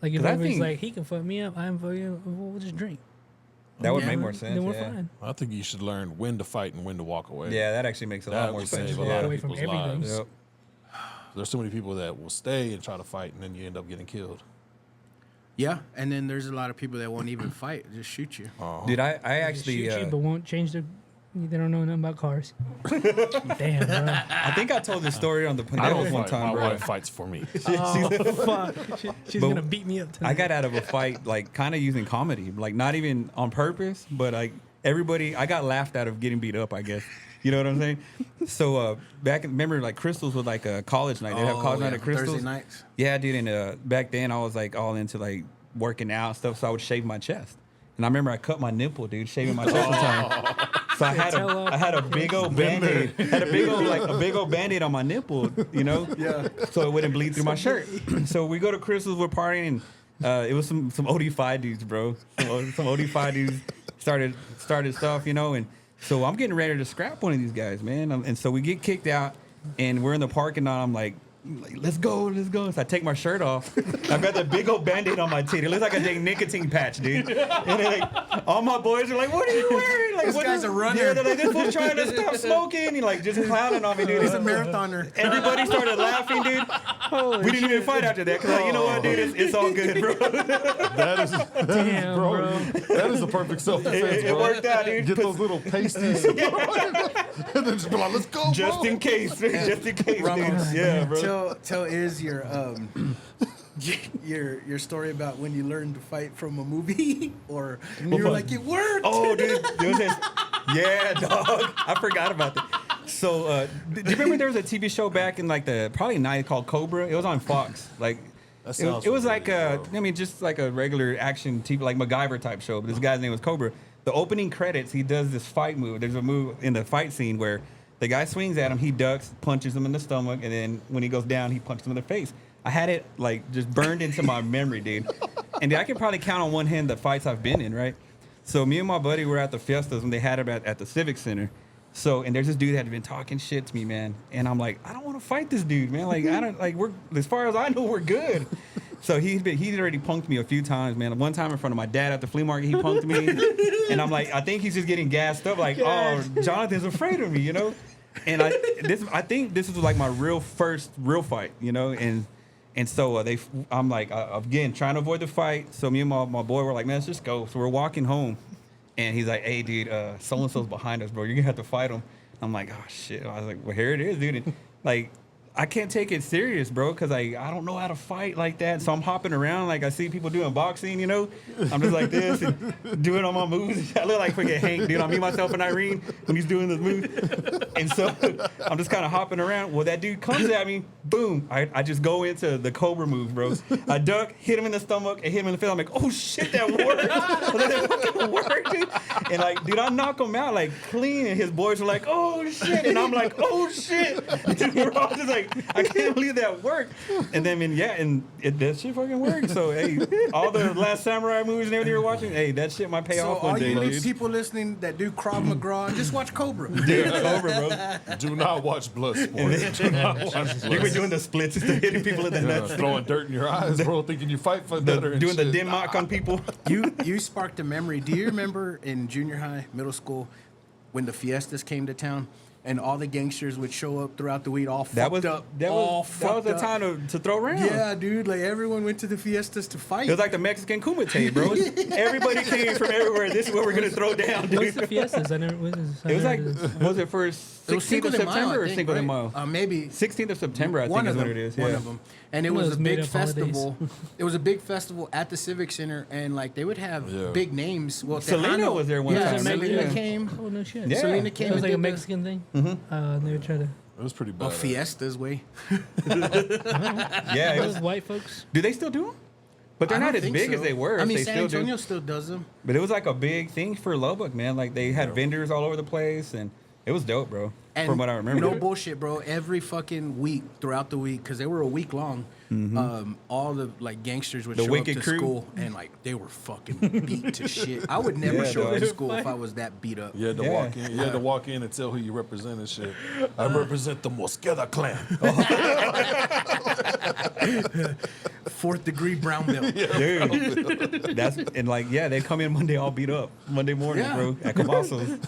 Like if 'Cause I everybody's think- like, he can fuck me up, I'm fucking, we'll just drink. That would Yeah, make more sense. Then we're yeah. fine. I think you should learn when to fight and when to walk away. Yeah, that actually makes a lot That more would sense. save a Yeah. lot of Away from people's everything. lives. Yep. There's so many people that will stay and try to fight, and then you end up getting killed. Yeah, and then there's a lot of people that won't even fight, just shoot you. Dude, I Just actually, shoot you, but won't change their. They don't know nothing about cars. Damn, bro. I think I told this story on the I don't Panderos one fight. time, My bro. wife fights for me. Oh, fuck. She's But gonna beat me up tonight. I got out of a fight, like, kind of using comedy, like, not even on purpose, but like everybody, I got laughed out of getting beat up, I guess. You know what I'm saying? So remember, like, Crystals was like a college night. They'd have college night at Crystals. Thursday nights. Yeah, dude. And back then, I was like all into like working out and stuff, so I would shave my chest. And I remember I cut my nipple, dude, shaving my chest one time. So I had a big old Band-Aid. Had a big old Band-Aid on my nipple, you know? Yeah. So it wouldn't bleed through my shirt. So we go to Crystals, we're partying, and it was some OD5 dudes, bro. Some OD5 dudes started stuff, you know, and so I'm getting ready to scrap one of these guys, man. And so we get kicked out, and we're in the parking lot. I'm like, let's go. So I take my shirt off. I've got that big old Band-Aid on my teeth. It looks like a dang nicotine patch, dude. And then, like, all my boys are like, what are you wearing? Like, This guy's a runner. Yeah, they're like, this fool's trying to stop smoking. And like, just clowning on me, dude. He's a marathoner. Everybody started laughing, dude. We didn't even fight after that. Because, like, you know what, dude? It's all good, bro. Damn, bro. That is the perfect self-defense, It bro. worked out, dude. Get those little pasties. And then just be like, let's go, Just bro. in case. Just in case, Ramos, dude. Yeah, bro. Tell Iz your story about when you learned to fight from a movie, or you were like, it worked. Oh, dude. There was this, yeah, dog. I forgot about that. So, do you remember there was a TV show back in like probably 90s called Cobra? It was on Fox. Like, That sounds it was like familiar, bro. I mean, just like a regular action TV, like MacGyver type show. But this guy's name was Cobra. The opening credits, he does this fight move. There's a move in the fight scene where the guy swings at him, he ducks, punches him in the stomach, and then when he goes down, he punches him in the face. I had it like just burned into my memory, dude. And I can probably count on one hand the fights I've been in, right? So me and my buddy were at the Fiestas when they had it at the Civic Center. So, and there's this dude that had been talking shit to me, man. And I'm like, I don't want to fight this dude, man. Like, I don't, like, we're, as far as I know, we're good. So he'd already punked me a few times, man. One time in front of my dad at the flea market, he punked me. And I'm like, I think he's just getting gassed up, like, oh, Jonathan's afraid of me, you know? And I think this was like my first real fight, you know? And so I'm like, again, trying to avoid the fight. So me and my boy were like, man, let's just go. So we're walking home. And he's like, hey, dude, so-and-so's behind us, bro. You're going to have to fight him. I'm like, oh, shit. I was like, well, here it is, dude. And, like, I can't take it serious, bro, because I don't know how to fight like that. So I'm hopping around like I see people doing boxing, you know? I'm just like this and doing all my moves. I look like freaking Hank, dude. I'm me, myself, and Irene when he's doing this move. And so I'm just kind of hopping around. Well, that dude comes at me. Boom. I just go into the Cobra move, bro. I duck, hit him in the stomach, and hit him in the face. I'm like, oh, shit, that worked. That fucking worked, dude. And, like, dude, I knock him out, like, clean. And his boys are like, oh, shit. And I'm like, oh, shit. Dude, we're all just like, I can't believe that worked. And then, that shit fucking worked. So, hey, all the Last Samurai movies and everything you're watching, hey, that shit might pay So off one all day, you dude. people listening that do Krav Maga, just watch Cobra. Dude, Cobra, bro. Do not watch Bloodsport. Do not watch You were Bloodsport. doing the splits, just hitting people in the nuts. Throwing dirt in your eyes, bro, thinking you fight for better and Doing the shit. Denmark on people. You sparked a memory. Do you remember in junior high, middle school, when the Fiestas came to town and all the gangsters would show up throughout the week all fucked up? That was the time to throw around. Yeah, dude. Like everyone went to the Fiestas to fight. It was like the Mexican Kumite, bro. Everybody came from everywhere. This is what we're gonna throw down, dude. What's the Fiestas? I never. It was like, was it for 16th of September or Cinco de Mayo? Maybe 16th of September, I think is what it is. One Yeah. of them. And it One of was a those big made-up holidays. festival. It was a big festival at the Civic Center, and like they would have Yeah. big names. Well, Selena Tejano- was there one yeah, time, Selena yeah. came. Oh no shit. Yeah. Selena came. It was and like a did the- Mexican thing. And they would try to. It was pretty bad. Well, Fiesta's way. Yeah, it was. Those white folks. Do they still do them? But they're I not don't as think big so. as they were. I if mean, they San still Antonio do. still does them. But it was like a big thing for Lubbock, man. Like they had vendors all over the place, and it was dope, bro. And from what I remember. no bullshit, bro. Every fucking week throughout the week, because they were a week long, all the like gangsters would The show Wicked up to Crew? school and like they were fucking beat to shit. I would never Yeah, show up dog. to school if I was that beat up. You had to Yeah. walk in. You had to walk in and tell who you represent and shit. I represent the Mosqueda clan. 4th degree brown belt. Dude, that's and like they come in Monday all beat up Monday morning, Yeah. bro, at Cavazos.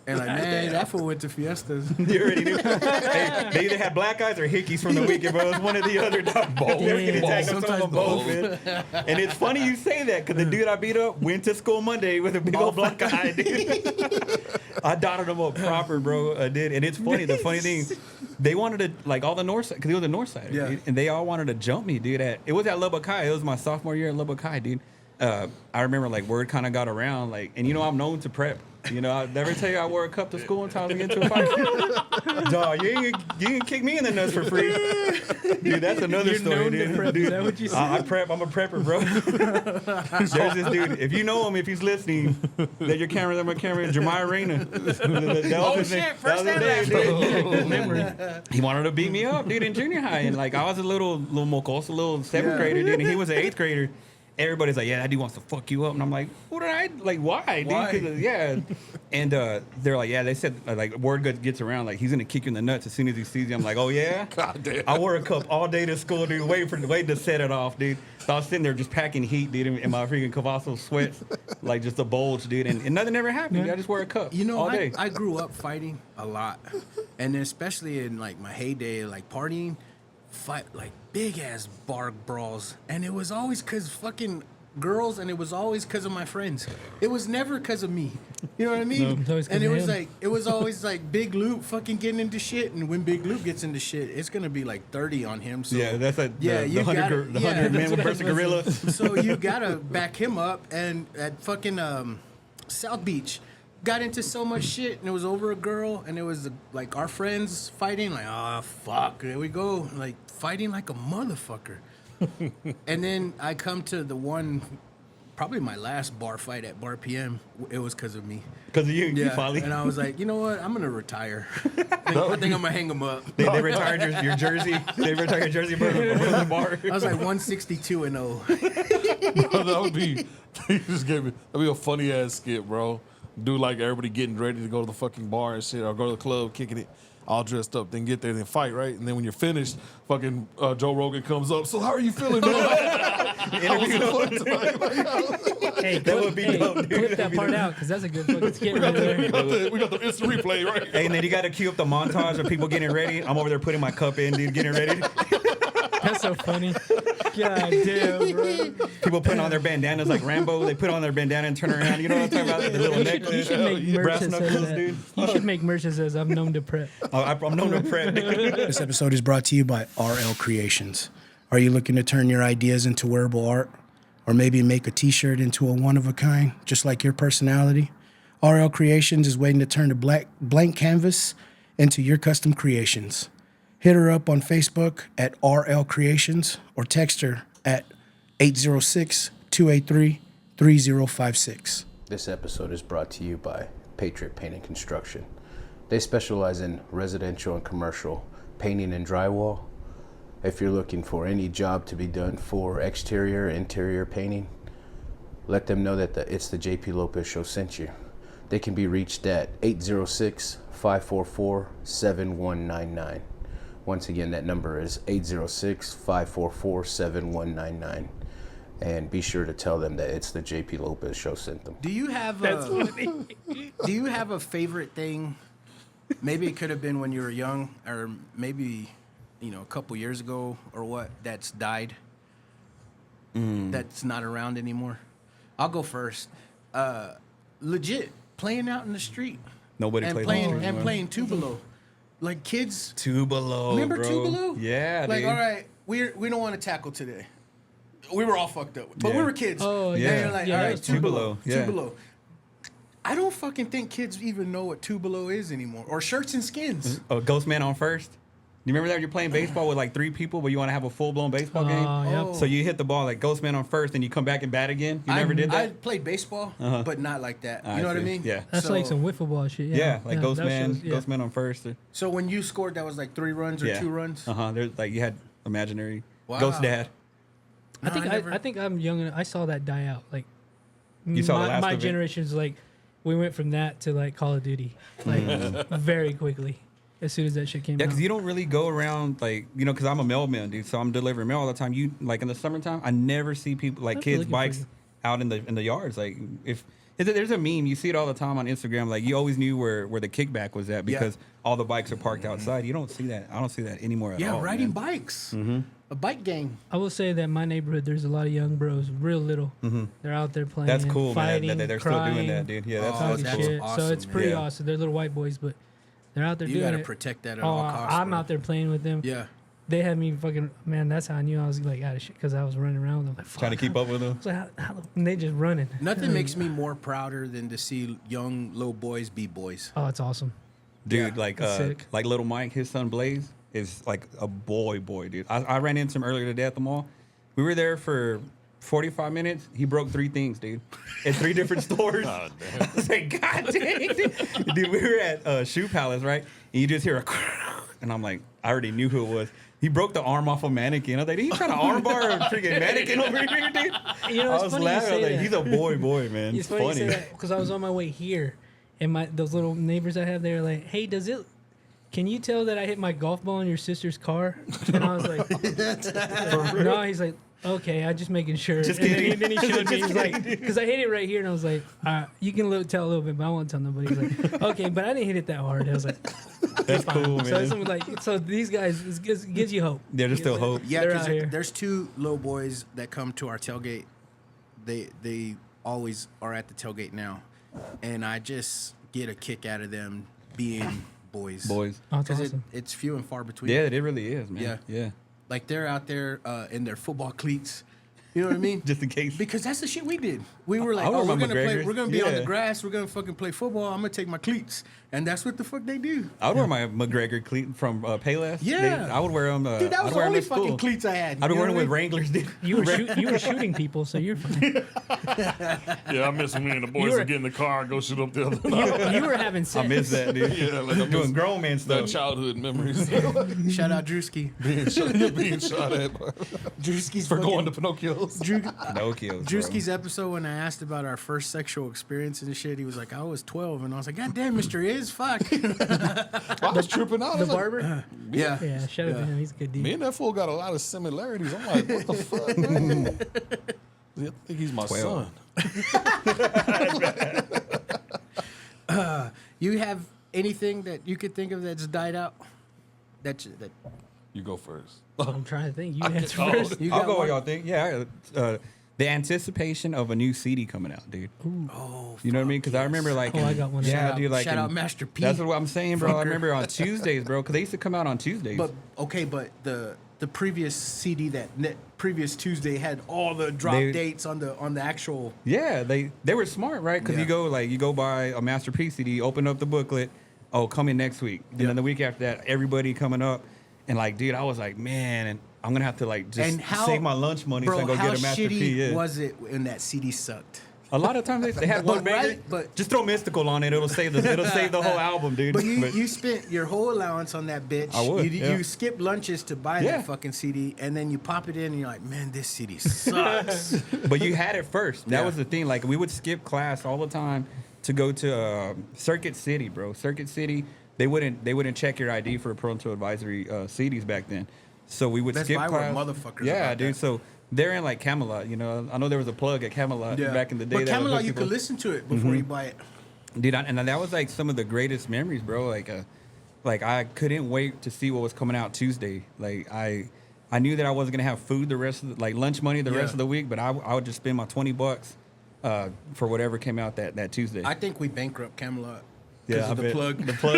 And like, man, that fool went to fiestas. You already knew. They either had black eyes or hickeys from the weekend, bro. It was one or the other. Both. They were getting tagged up some of both, man. And it's funny you say that because the dude I beat up went to school Monday with a big old black eye, dude. I dotted him up proper, bro. I did. And it's funny. The funny thing, they wanted to, like, all the north side, because he was the north side, Yeah. dude, and they all wanted to jump me, dude. It was at Lubbock High. It was my sophomore year at Lubbock High, dude. I remember, like, word kind of got around, like, and I'm known to prep. I never tell you I wore a cup to school until I was into a fight. Dog, you ain't kick me in the nuts for free. Dude, that's another You're story, known to dude. prep, Dude, is that what you said? I prep. I'm a prepper, bro. There's this dude. If you know him, if he's listening, that your camera, Jeremiah Reyna. Oh, shit, first and last Good memory. He wanted to beat me up, dude, in junior high. And, like, I was a little mocoso, a little 7th grader, dude, and he was an 8th grader. Everybody's like, yeah, that dude wants to fuck you up. And I'm like, what did I, like, why? Dude? 'Cause, yeah. And they're like, yeah, they said, like, word gets around, like, he's going to kick you in the nuts as soon as he sees you. I'm like, oh, yeah? God damn. I wore a cup all day to school, dude, waiting to set it off, dude. So I was sitting there just packing heat, dude, in my freaking Cavasso sweats, like, just a bulge, dude. And nothing ever happened. Dude. I just wore a cup all day. I grew up fighting a lot. And especially in, like, my heyday, like, partying, fight, like, big-ass bar brawls. And it was always because fucking girls, and it was always because of my friends. It was never because of me. You know what I mean? No, it's 'cause and it of was him. like, it was always like Big Luke fucking getting into shit. And when Big Luke gets into shit, it's going to be like 30 on him. So Yeah, that's like yeah, the you 100, gotta- the yeah, 100 that's man what I versus was gorilla. So you gotta back him up. And at fucking South Beach, got into so much shit, and it was over a girl, and it was like our friends fighting. Like, oh fuck, there we go, like fighting like a motherfucker. And then I come to the one, probably my last bar fight at Bar PM. It was because of me. Because of you, you Yeah, finally. and I was like, you know what? I'm gonna retire. I think I'm gonna hang him up. They retired your jersey. They retired your jersey from the bar. I was like 162 and 0. Bro, that would be. You just gave me. That'd be a funny ass skit, bro. Do like everybody getting ready to go to the fucking bar and shit, or go to the club, kicking it, all dressed up, then get there, then fight, right? And then when you're finished, fucking Joe Rogan comes up. So how are you feeling, man? Hey, That would be dope, dude. clip That'd that be part dope. out because that's a good fucking skit right there. we got the instant replay, right? Hey, and then you got to cue up the montage of people getting ready. I'm over there putting my cup in, dude, getting ready. That's so funny. God damn, bro. People putting on their bandanas like Rambo. They put on their bandana and turn around. You know what I'm talking about? The little You necklace. should make merch brass that says knuckles, that. dude. You should make merch that says I'm known to prep. Oh, I'm known to prep. dude. This episode is brought to you by RL Creations. Are you looking to turn your ideas into wearable art? Or maybe make a t-shirt into a one-of-a-kind, just like your personality? RL Creations is waiting to turn a blank canvas into your custom creations. Hit her up on Facebook at RL Creations or text her at 806-283-3056. This episode is brought to you by Patriot Painting Construction. They specialize in residential and commercial painting and drywall. If you're looking for any job to be done for exterior, interior painting, let them know that it's the JP Lopez Show sent you. They can be reached at 806-544-7199. Once again, that number is 806-544-7199. And be sure to tell them that it's the JP Lopez Show sent them. Do you have do you have a favorite thing? Maybe it could have been when you were young, or maybe, a couple years ago or what, that's died, that's not around anymore. I'll go first. Legit, playing out in the street. Nobody and plays playing on the street and anymore. playing Tubalo. Like kids, Tubalo, remember bro. Tubalo? Yeah, like, dude. all right, we don't want to tackle today. We were all fucked up, but we Yeah. were kids. Oh, Yeah. And you're like, Yeah, all that right, was Tubalo. Yeah. Tubalo. I don't fucking think kids even know what Tubalo is anymore, or shirts and skins. Oh, Ghost Man on first. You remember that you're playing baseball with like 3 people, but you want to have a full blown baseball game? Yep. So you hit the ball like Ghost Man on first, and you come back and bat again. You never did I that. played baseball, but not like that. You I know what I see. mean? Yeah. That's So- like some wiffle ball shit. Yeah, like Ghost that Man, shows- yeah. Ghost Man on first. So when you scored, that was like 3 runs or 2 runs. There's like you had imaginary Wow. Ghost Dad. I think No, I never- I think I'm young enough. I saw that die out. Like You saw the last my of it? generation's like we went from that to like Call of Duty, like very quickly. as soon as that shit came Yeah, out. because you don't really go around like because I'm a mailman, dude. So I'm delivering mail all the time. You like in the summertime, I never see people like I've been kids looking for bikes you. out in the yards. Like there's a meme you see it all the time on Instagram. Like you always knew where the kickback was at because all the bikes are parked outside. You don't see that. I don't see that anymore at all. riding man. bikes. A bike gang. I will say that in my neighborhood, there's a lot of young bros, real little. They're out there playing. That's cool, fighting, man. That they're crying, still doing that, dude. Yeah, that's, talking that's that's cool. shit. awesome, So it's pretty man. awesome. They're little white boys, but they're out there You doing gotta it. protect that at Oh, all costs. I'm bro. out there playing with them. Yeah. They had me fucking, man, that's how I knew I was like out of shit because I was running around with them. Like, fuck, Trying to keep up with them. I was like, and they just running. Nothing makes me more prouder than to see young little boys be boys. Oh, it's awesome. Dude, Yeah, like that's sick. like little Mike, his son Blaze is like a boy, dude. I ran into him earlier today at the mall. We were there for 45 minutes. He broke 3 things, dude, at 3 different stores. God damn. I was like, God dang, dude. We were at Shoe Palace, right? And you just hear a, and I'm like, I already knew who it was. He broke the arm off a mannequin. I was like, did he trying to armbar a freaking mannequin over here, dude? You know, I it's was funny you laughing. I say was like, that. he's a boy, man. It's It's funny you funny. say that because I was on my way here, and those little neighbors I have, they're like, "Hey, can you tell that I hit my golf ball in your sister's car?" And I was like, "No." He's like, "Okay, I'm just making sure." Just and kidding. then he showed me. He's like, "Because I hit it right here," and I was like, "You can tell a little bit, but I won't tell nobody." He's like, "Okay, but I didn't hit it that hard." I was like, That's cool, "So man. it's something like, so these guys it gives you hope." Yeah, there's still hope. Yeah, They're because out here. there's 2 little boys that come to our tailgate. They always are at the tailgate now, and I just get a kick out of them being boys. Boys. Oh, it's 'Cause awesome. it's few and far between. Yeah, it really is, man. Yeah. Yeah. Like they're out there in their football cleats. You know what I mean? Just in case. Because that's the shit we did. We were like, I oh, wear we're my gonna play. McGregors. We're gonna be on the Yeah. grass. We're gonna fucking play football. I'm gonna take my cleats, and that's what the fuck they do. I would wear my McGregor cleat from Payless. Yeah. I would wear them. Dude, that was I'd the wear 'em only at school. fucking cleats I had. I'd be You know wearing them what I with mean? Wranglers, dude. You were shooting people, so you're fine. Yeah, I miss when me and the boys You were- would get in the car and go shoot up the other night. You were having sex. I miss that, dude. Yeah, like I'm Doing grown man the stuff. childhood memories. Shout out Drewski. being shot at Drewski's for going to fucking- Pinocchio's. Pinocchio's, bro. Drewski's episode when I asked about our first sexual experience and shit, he was like, I was 12, and I was like, God damn, Mr. Is, fuck. I was tripping out. I The was like, barber? yeah. Yeah, shout out to him. He's a good dude. me and that fool got a lot of similarities. I'm like, what the fuck, man? I think he's my 12. son. You have anything that you could think of that's died out? That You go first. I'm trying to think. You answer Oh, first. you I'll got go one? what y'all think. Yeah. The anticipation of a new CD coming out, dude. Oh, You know what I mean? Because I remember like, Oh, I got one. Yeah, Shout out- dude. Like, shout out in- Master P. That's what I'm saying, bro. I Fucker. remember on Tuesdays, bro, because they used to come out on Tuesdays. But okay, but the previous CD previous Tuesday had all the drop They- dates on the actual. yeah, they were smart, right? Because Yeah. you go buy a Master P CD, open up the booklet. Oh, coming next week, and Yeah. then the week after that, everybody coming up, and like, dude, I was like, man, and I'm gonna have to like just And how save my lunch money bro, so I go how get a Master shitty P. Yeah. was it when that CD sucked? A lot of times they had But one banger. right, but- just throw Mystical on it. It'll save the whole album, dude. But you spent your whole allowance on that bitch. I would, You, yeah. you skipped lunches to buy Yeah. that fucking CD, and then you pop it in, and you're like, man, this CD sucks. But you had it first. That Yeah. was the thing. Like we would skip class all the time to go to Circuit City, bro. Circuit City. They wouldn't check your ID for parental advisory CDs back then. So we would Best skip Buy were class. motherfuckers Yeah, about dude. that. So they're in like Camelot. You know, I know there was a plug at Camelot back in the day. But that would Camelot, hook you people- could listen to it before you buy it. Dude, and that was like some of the greatest memories, bro. Like I couldn't wait to see what was coming out Tuesday. Like I knew that I wasn't gonna have food the rest of like lunch money the rest Yeah. of the week, but I would just spend my $20 for whatever came out that Tuesday. I think we bankrupt Camelot because I of the bet. plug. The plug.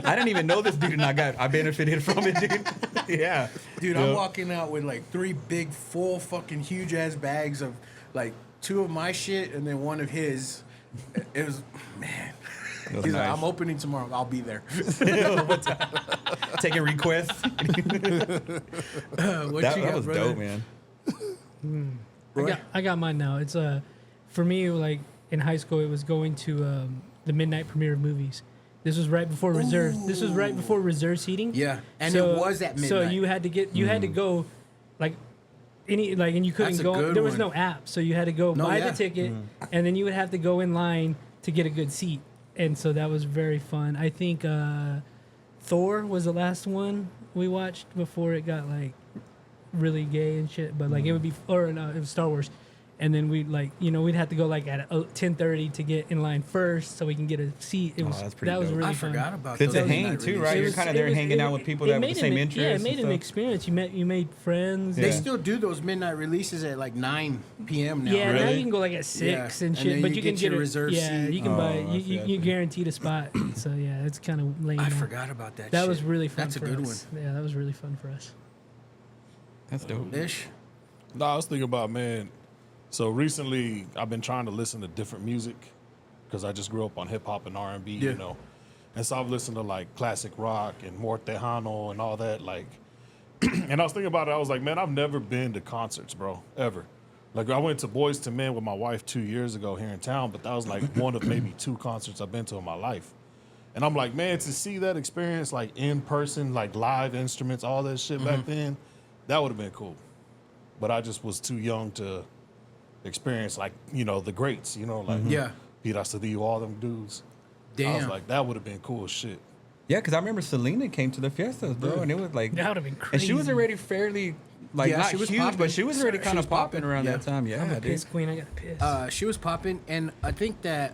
I didn't even know this dude, and I benefited from it, dude. Yeah, Dude, Yeah. I'm walking out with like 3 big, full, fucking huge ass bags of like 2 of my shit and then 1 of his. It was, man. It was He's like, nice. I'm opening tomorrow. I'll be there. Taking requests. What That you got, was brother? dope, man. I got mine now. It's for me, like in high school, it was going to the midnight premiere of movies. This was right before reserve. This was right before reserve seating. Yeah, and it was at So midnight. you had to go, like and you couldn't That's a go. good There was one. no app, so you had to go No, buy yeah. the ticket, and then you would have to go in line to get a good seat. And so that was very fun. I think Thor was the last one we watched before it got like really gay and shit. But like it would be, or no, it was Star Wars. And then we'd like, we'd have to go like at 10:30 to get in line first so we can get a seat. It was that's pretty that was dope. really I fun. forgot about It's those a hang midnight too, right? releases. You're kind of there hanging out with people that have the same interests. Yeah, it made and an stuff. experience. You made friends. They Yeah. still do those midnight releases at like 9 p.m. now. Yeah, right? now Really? you can go like at 6 Yeah, and and shit, then but you you can get get your a reserved yeah, seat. you can buy I see, I you see. guaranteed a spot. So yeah, it's kind of lame. I now. forgot about that. That shit. was really fun. That's a for good us. Yeah, that was really fun for us. That's dope. one. Ish. No, I was thinking about, man. So recently, I've been trying to listen to different music because I just grew up on hip hop and R&B, Yeah. And so I've listened to like classic rock and More Tejano and all that, like. And I was thinking about it. I was like, man, I've never been to concerts, bro, ever. Like I went to Boys to Men with my wife 2 years ago here in town, but that was like one of maybe 2 concerts I've been to in my life. And I'm like, man, to see that experience like in person, like live instruments, all that shit back then, that would have been cool. But I just was too young to experience like, the greats, like Yeah. Pete Astudillo, all them dudes. I Damn. was like, that would have been cool as shit. Yeah, because I remember Selena came to the fiestas, bro, and it was like That would've been And she was crazy. already fairly like Yeah, not she was huge, popping. but she was already She kind was of popping popping, around yeah. that time. I'm Yeah, a dude. piss queen. I got pissed. She was popping, and I think that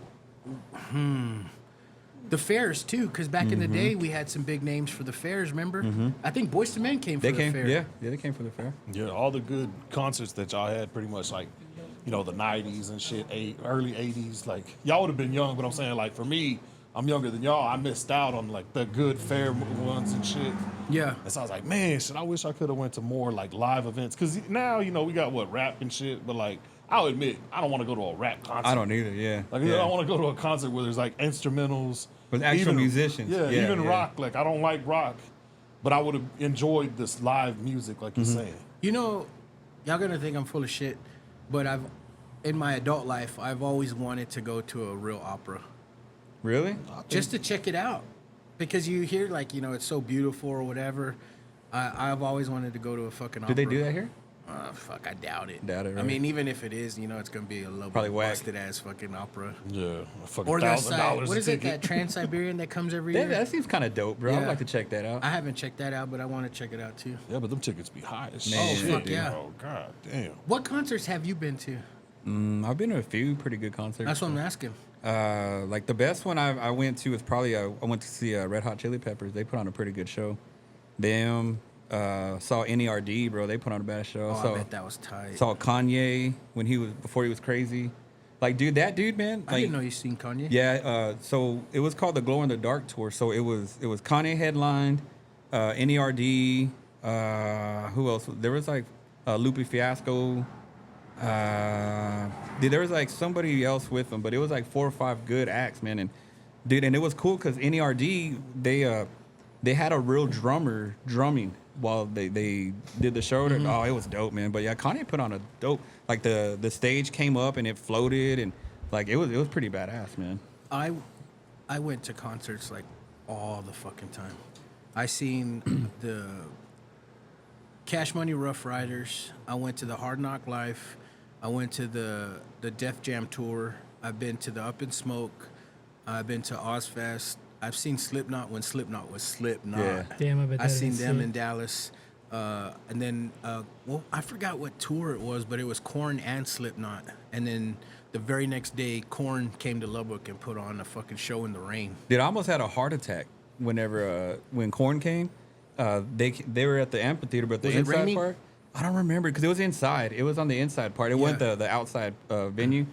the fairs too, because back in the day we had some big names for the fairs. Remember? I think Boyz II Men came for They the came, fair. yeah, they came for the fair. Yeah, all the good concerts that y'all had pretty much like, the 90s and shit, early 80s. Like, y'all would have been young, but I'm saying, like, for me, I'm younger than y'all. I missed out on, like, the good fair ones and shit. Yeah. And so I was like, man, shit, I wish I could have went to more, like, live events. Because now, we got, rap and shit. But, like, I'll admit, I don't want to go to a rap concert. I don't either. Yeah, Like, yeah. I want to go to a concert where there's, like, instrumentals. With actual musicians. Yeah, Yeah, even yeah. rock. Like, I don't like rock. But I would have enjoyed this live music, like you're saying. Y'all gonna think I'm full of shit, but in my adult life, I've always wanted to go to a real opera. Really? Just to check it out, because you hear like it's so beautiful or whatever. I've always wanted to go to a fucking opera. Did they do that here? Fuck, I doubt it. Doubt it, I right? mean, even if it is, it's gonna be a little Probably bit whack. busted ass fucking opera. Yeah, a fucking Or that $1,000 what is a it? ticket. That Trans-Siberian that comes every That, year. that seems kind of dope, bro. I'd Yeah. like to check that out. I haven't checked that out, but I want to check it out too. Yeah, but them tickets be high as shit. Man, Oh, fuck yeah. Oh, god damn. What concerts have you been to? I've been to a few pretty good concerts. That's what I'm asking. Like the best one I went to was probably I went to see Red Hot Chili Peppers. They put on a pretty good show. Them saw NERD, bro. They put on a bad show. Oh, so I bet that was tight. saw Kanye before he was crazy. Like, dude, that dude, man. I Like, didn't know you seen Kanye. yeah. So it was called the Glow in the Dark tour. So it was Kanye headlined, NERD. Who else? There was like Lupe Fiasco. Dude, there was like somebody else with them, but it was like 4 or 5 good acts, man. And dude, and it was cool because NERD they had a real drummer drumming while they did the show. Oh, it was dope, man. But yeah, Kanye put on a dope. Like the stage came up and it floated and like it was pretty badass, man. I went to concerts like all the fucking time. I seen the Cash Money Rough Riders. I went to the Hard Knock Life. I went to the Def Jam tour. I've been to the Up in Smoke. I've been to Ozfest. I've seen Slipknot when Slipknot was Slipknot. Yeah. Damn, I bet I that seen is them sick. in Dallas. And then, I forgot what tour it was, but it was Korn and Slipknot. And then the very next day, Korn came to Lubbock and put on a fucking show in the rain. Dude, I almost had a heart attack when Korn came. They were at the amphitheater, but the Was it inside raining? part, I don't remember because it was inside. It was on the inside part. It wasn't the outside venue.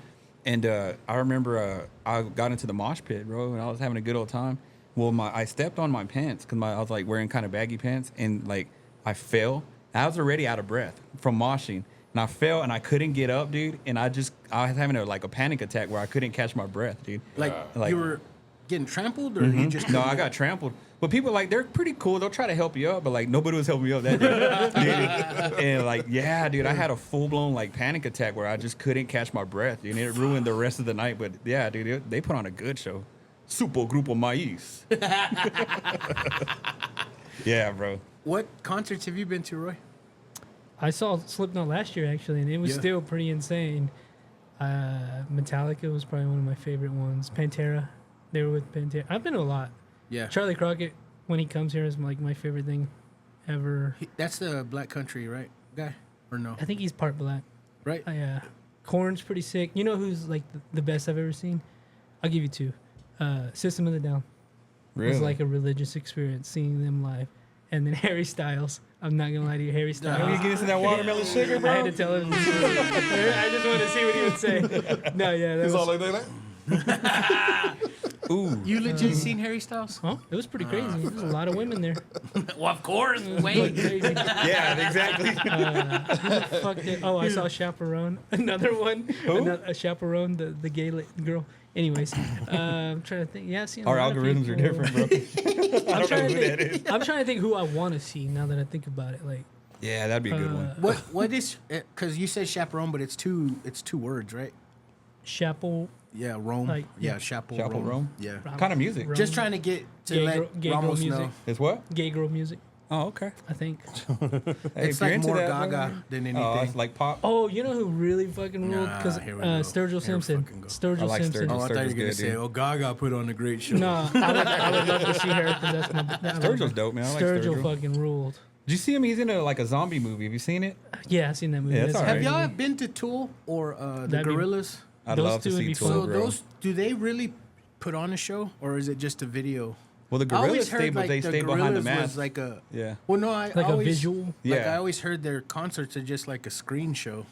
And I remember I got into the mosh pit, bro, and I was having a good old time. Well, I stepped on my pants because I was like wearing kind of baggy pants, and like I fell. I was already out of breath from moshing, and I fell and I couldn't get up, dude. And I was having a panic attack where I couldn't catch my breath, dude. Like you were getting trampled, or you just No, I got trampled. But people they're pretty cool. They'll try to help you up, but like nobody was helping me up that day. Dude. And like, yeah, dude, I had a full blown like panic attack where I just couldn't catch my breath, dude. And it ruined the rest of the night. But yeah, dude, they put on a good show. Super Grupo Maíz. Yeah, bro. What concerts have you been to, Roy? I saw Slipknot last year actually, and it was Yeah. still pretty insane. Metallica was probably one of my favorite ones. Pantera, they were with Pantera. I've been to a lot. Yeah. Charlie Crockett when he comes here is like my favorite thing ever. That's the Black Country, right, guy? Or no? I think he's part black. Right? Yeah. Korn's pretty sick. You know who's like the best I've ever seen? I'll give you two. System of a Down. Really? It was like a religious experience seeing them live. And then Harry Styles. I'm not gonna lie to you, Harry Styles. Are you getting some that watermelon sugar, bro? I had to tell him. I just wanted to see what he would say. No, yeah, that It's was, all like that. Ooh. You legit seen Harry Styles? huh? It was pretty crazy. There was a lot of women there. Well, of course. It was like crazy. Yeah, exactly. Fuck it. Oh, I saw Chaperone. Another one. A Chaperone, the gay girl. Anyways, I'm trying to think. Yeah, I've seen a Our lot of algorithms are people. different, bro. I don't know who that is. I'm trying to think who I want to see now that I think about it. Like, Yeah, that'd be a good one. What is? Because you said chaperone, but it's two words, right? Chapel. Yeah, Rome. Like, yeah, Chapel Chapel Rome? Yeah. What kind of music? Just trying to get to Gay let girl- gay girl Ramos music. know. It's what? Gay girl music, Oh, okay. I think. Hey, It's if you're like into more that, Gaga bro, than anything. Oh, it's like pop. Oh, you know who really fucking ruled? Nah, Because here we go. Sturgill Here we Simpson. fucking go. Sturgill I like Simpson. Sturgill. Oh, I thought you were Sturgill's gonna good, say, dude. "Oh, Gaga put on a great show." No, I would love to see her because that's my. Sturgill's dope, man. I like Sturgill Sturgill. fucking ruled. Did you see him? He's in like a zombie movie. Have you seen it? Yeah, I've seen that movie. Yeah, it's That's alright. Have a y'all movie. been to Tool or the That'd be- Gorillas? I'd Those love to two would see be Tool, fun. So bro. those, do they really put on a show, or is it just a video? Well, the I always Gorillas heard stay, but like they the stay behind the Gorillas mask. was like a Yeah. Well, no, I Like a always, visual? Like Yeah. I always heard their concerts are just like a screen show.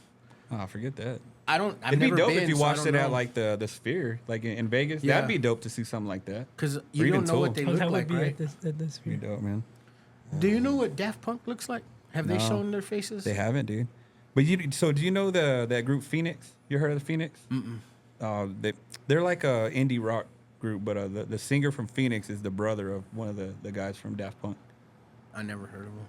Oh, forget that. I've It'd be never dope been, if you so I watched don't it at know. like the Sphere, like in Vegas. Yeah. That'd be dope to see something like that. Because you Reading don't know what Tool. they look That would like, be right? at this. Be dope, man. Do you know what Daft Punk looks like? Have they No. shown their faces? They haven't, dude. But so do you know that group Phoenix? You heard of the Phoenix? Mm-mm. They're like a indie rock group, but the singer from Phoenix is the brother of one of the guys from Daft Punk. I never heard of them.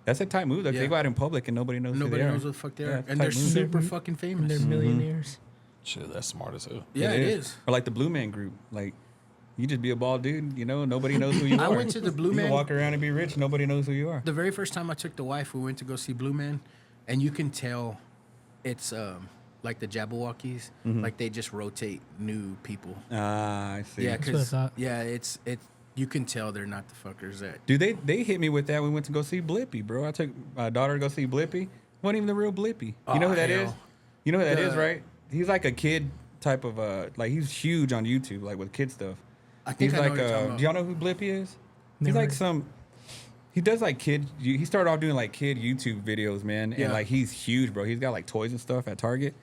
That's a tight move. Like, Yeah. they go out in public and nobody knows. Nobody who they knows are. what the fuck they Yeah, are, it's a and they're tight move. super fucking And famous. they're millionaires. Shit, that's smart as hell. Yeah, it is. Or like the Blue Man Group. Like, you just be a bald dude, nobody knows who you I are. went to the Blue You Man- can walk around and be rich. Nobody knows who you are. The very first time I took the wife, we went to go see Blue Man, and you can tell it's like the Jabberwockies, like they just rotate new people. Ah, I see. Yeah, what I because thought. it's you can tell they're not the fuckers that. Dude, they hit me with that. We went to go see Blippy, bro. I took my daughter to go see Blippy. Wasn't even the real Blippy. You know who that is? hell. You know who that is, The- right? He's like a kid type of like he's huge on YouTube, like with kid stuff. I think He's I know like what you're talking about. do y'all know who Blippy is? He's Never like heard. he does like he started off doing like kid YouTube videos, man. Yeah. And like he's huge, bro. He's got like toys and stuff at Target.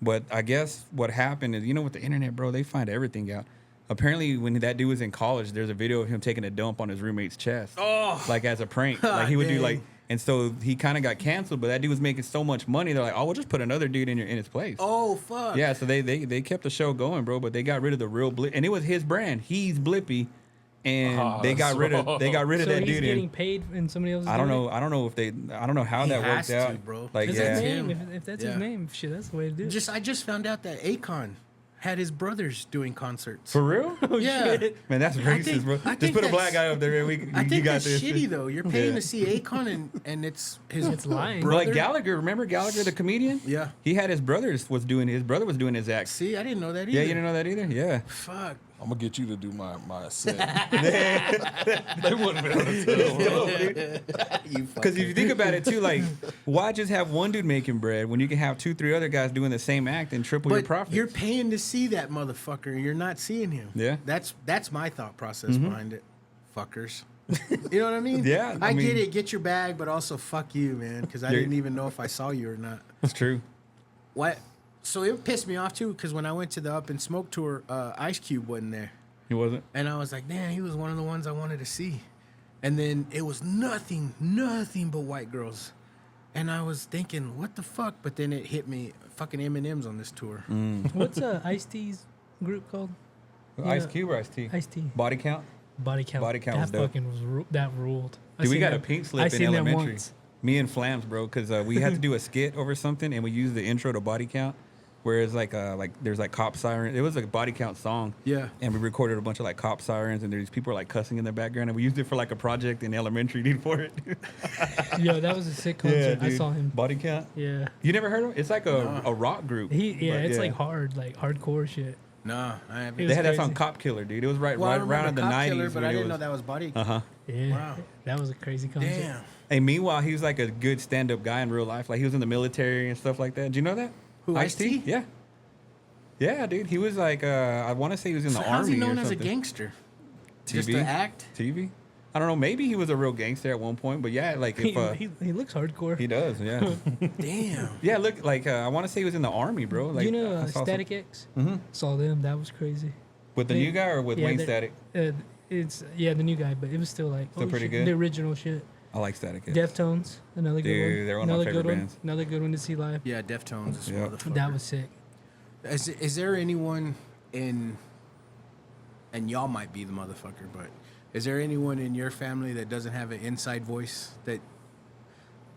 But I guess what happened is, with the internet, bro, they find everything out. Apparently, when that dude was in college, there's a video of him taking a dump on his roommate's chest. Oh. Like as a prank. Like he would do Dang. like, and so he kind of got canceled, but that dude was making so much money. They're like, oh, we'll just put another dude in his place. Oh fuck. Yeah, so they kept the show going, bro, but they got rid of the real Blip, and it was his brand. He's Blippy, and they got that's rid of wrong. So that he's dude. getting in, paid and somebody else is I don't doing know. I don't know how He that has worked to, out, bro. Like, It's yeah, his him. name. If that's Yeah. his name, shit, that's the way to do it. I just found out that Akon had his brothers doing concerts. for real, yeah. man, that's racist, think- bro. I Just think put a black that's- guy up there, and I you think got that's this. shitty though. You're paying Yeah. to see Akon and it's his It's lying. Bro, like brother. Gallagher, remember Gallagher, the comedian? Yeah. he had his brother was doing his act. See, I didn't know that either. Yeah, you didn't know that either. Yeah, Fuck. I'm gonna get you to do my set. They wouldn't be able to tell. You because if you think about it too, like, why just have one dude making bread when you can have 2-3 other guys doing the same act and triple your But profits? you're paying to see that motherfucker. You're not seeing him. Yeah. That's my thought process behind it. Fuckers. You know what I mean? Yeah, I I mean- get it. Get your bag, but also fuck you, man. Because I You're- didn't even know if I saw you or not. It's true. What? So it pissed me off too. Because when I went to the Up and Smoke tour, Ice Cube wasn't there, He wasn't. and I was like, damn, he was one of the ones I wanted to see. And then it was nothing but white girls. And I was thinking, what the fuck? But then it hit me, fucking Eminem's on this tour. What's Ice-T's group called? Ice Cube or Ice T? Ice-T. Body count. Body Count. Body Count was that dope. fucking that ruled. I Dude, we seen got a them- pink I slip in seen them elementary. once. Me and Flams, bro, because we had to do a skit over something, and we used the intro to Body Count, where it's like there's like cop sirens. It was like a Body Count song. Yeah. And we recorded a bunch of like cop sirens, and there's people like cussing in the background, and we used it for like a project in elementary, dude, for it. Yo, that was a sick concert. I dude. saw him. Body Count. Yeah. You never heard of him? It's like a rock group. Yeah, but it's like hard, like hardcore shit. No, I haven't. It They had that crazy. song "Cop Killer," dude. It was right Well, I around in remember the Cop Killer, '90s, but I didn't know that was Body. Yeah, Wow. that was a crazy concert. Damn. Hey, meanwhile, he was like a good stand-up guy in real life. Like he was in the military and stuff like that. Did you know that? Who, Ice-T? Yeah. Yeah, dude. He was like, I want to say he was in So the how's army he known or as a something. gangster? Just TV? to act? TV. I don't know. Maybe he was a real gangster at one point, but yeah, like if He looks hardcore. he does, yeah, Damn. yeah. Look, like I want to say he was in the army, bro. Like you know I saw some- Static X? Mhm. Saw them. That was crazy. with the They- new guy or with yeah, Wayne they're- Static. It's the new guy, but it was still like Still pretty shit, good? The original shit. I like Static. X. Deftones, another good Dude, one. they're one of my another favorite good bands. one. Another good one to see live. Yeah, Deftones is Yeah. motherfucker. That was sick. Is there anyone in, and y'all might be the motherfucker, but is there anyone in your family that doesn't have an inside voice that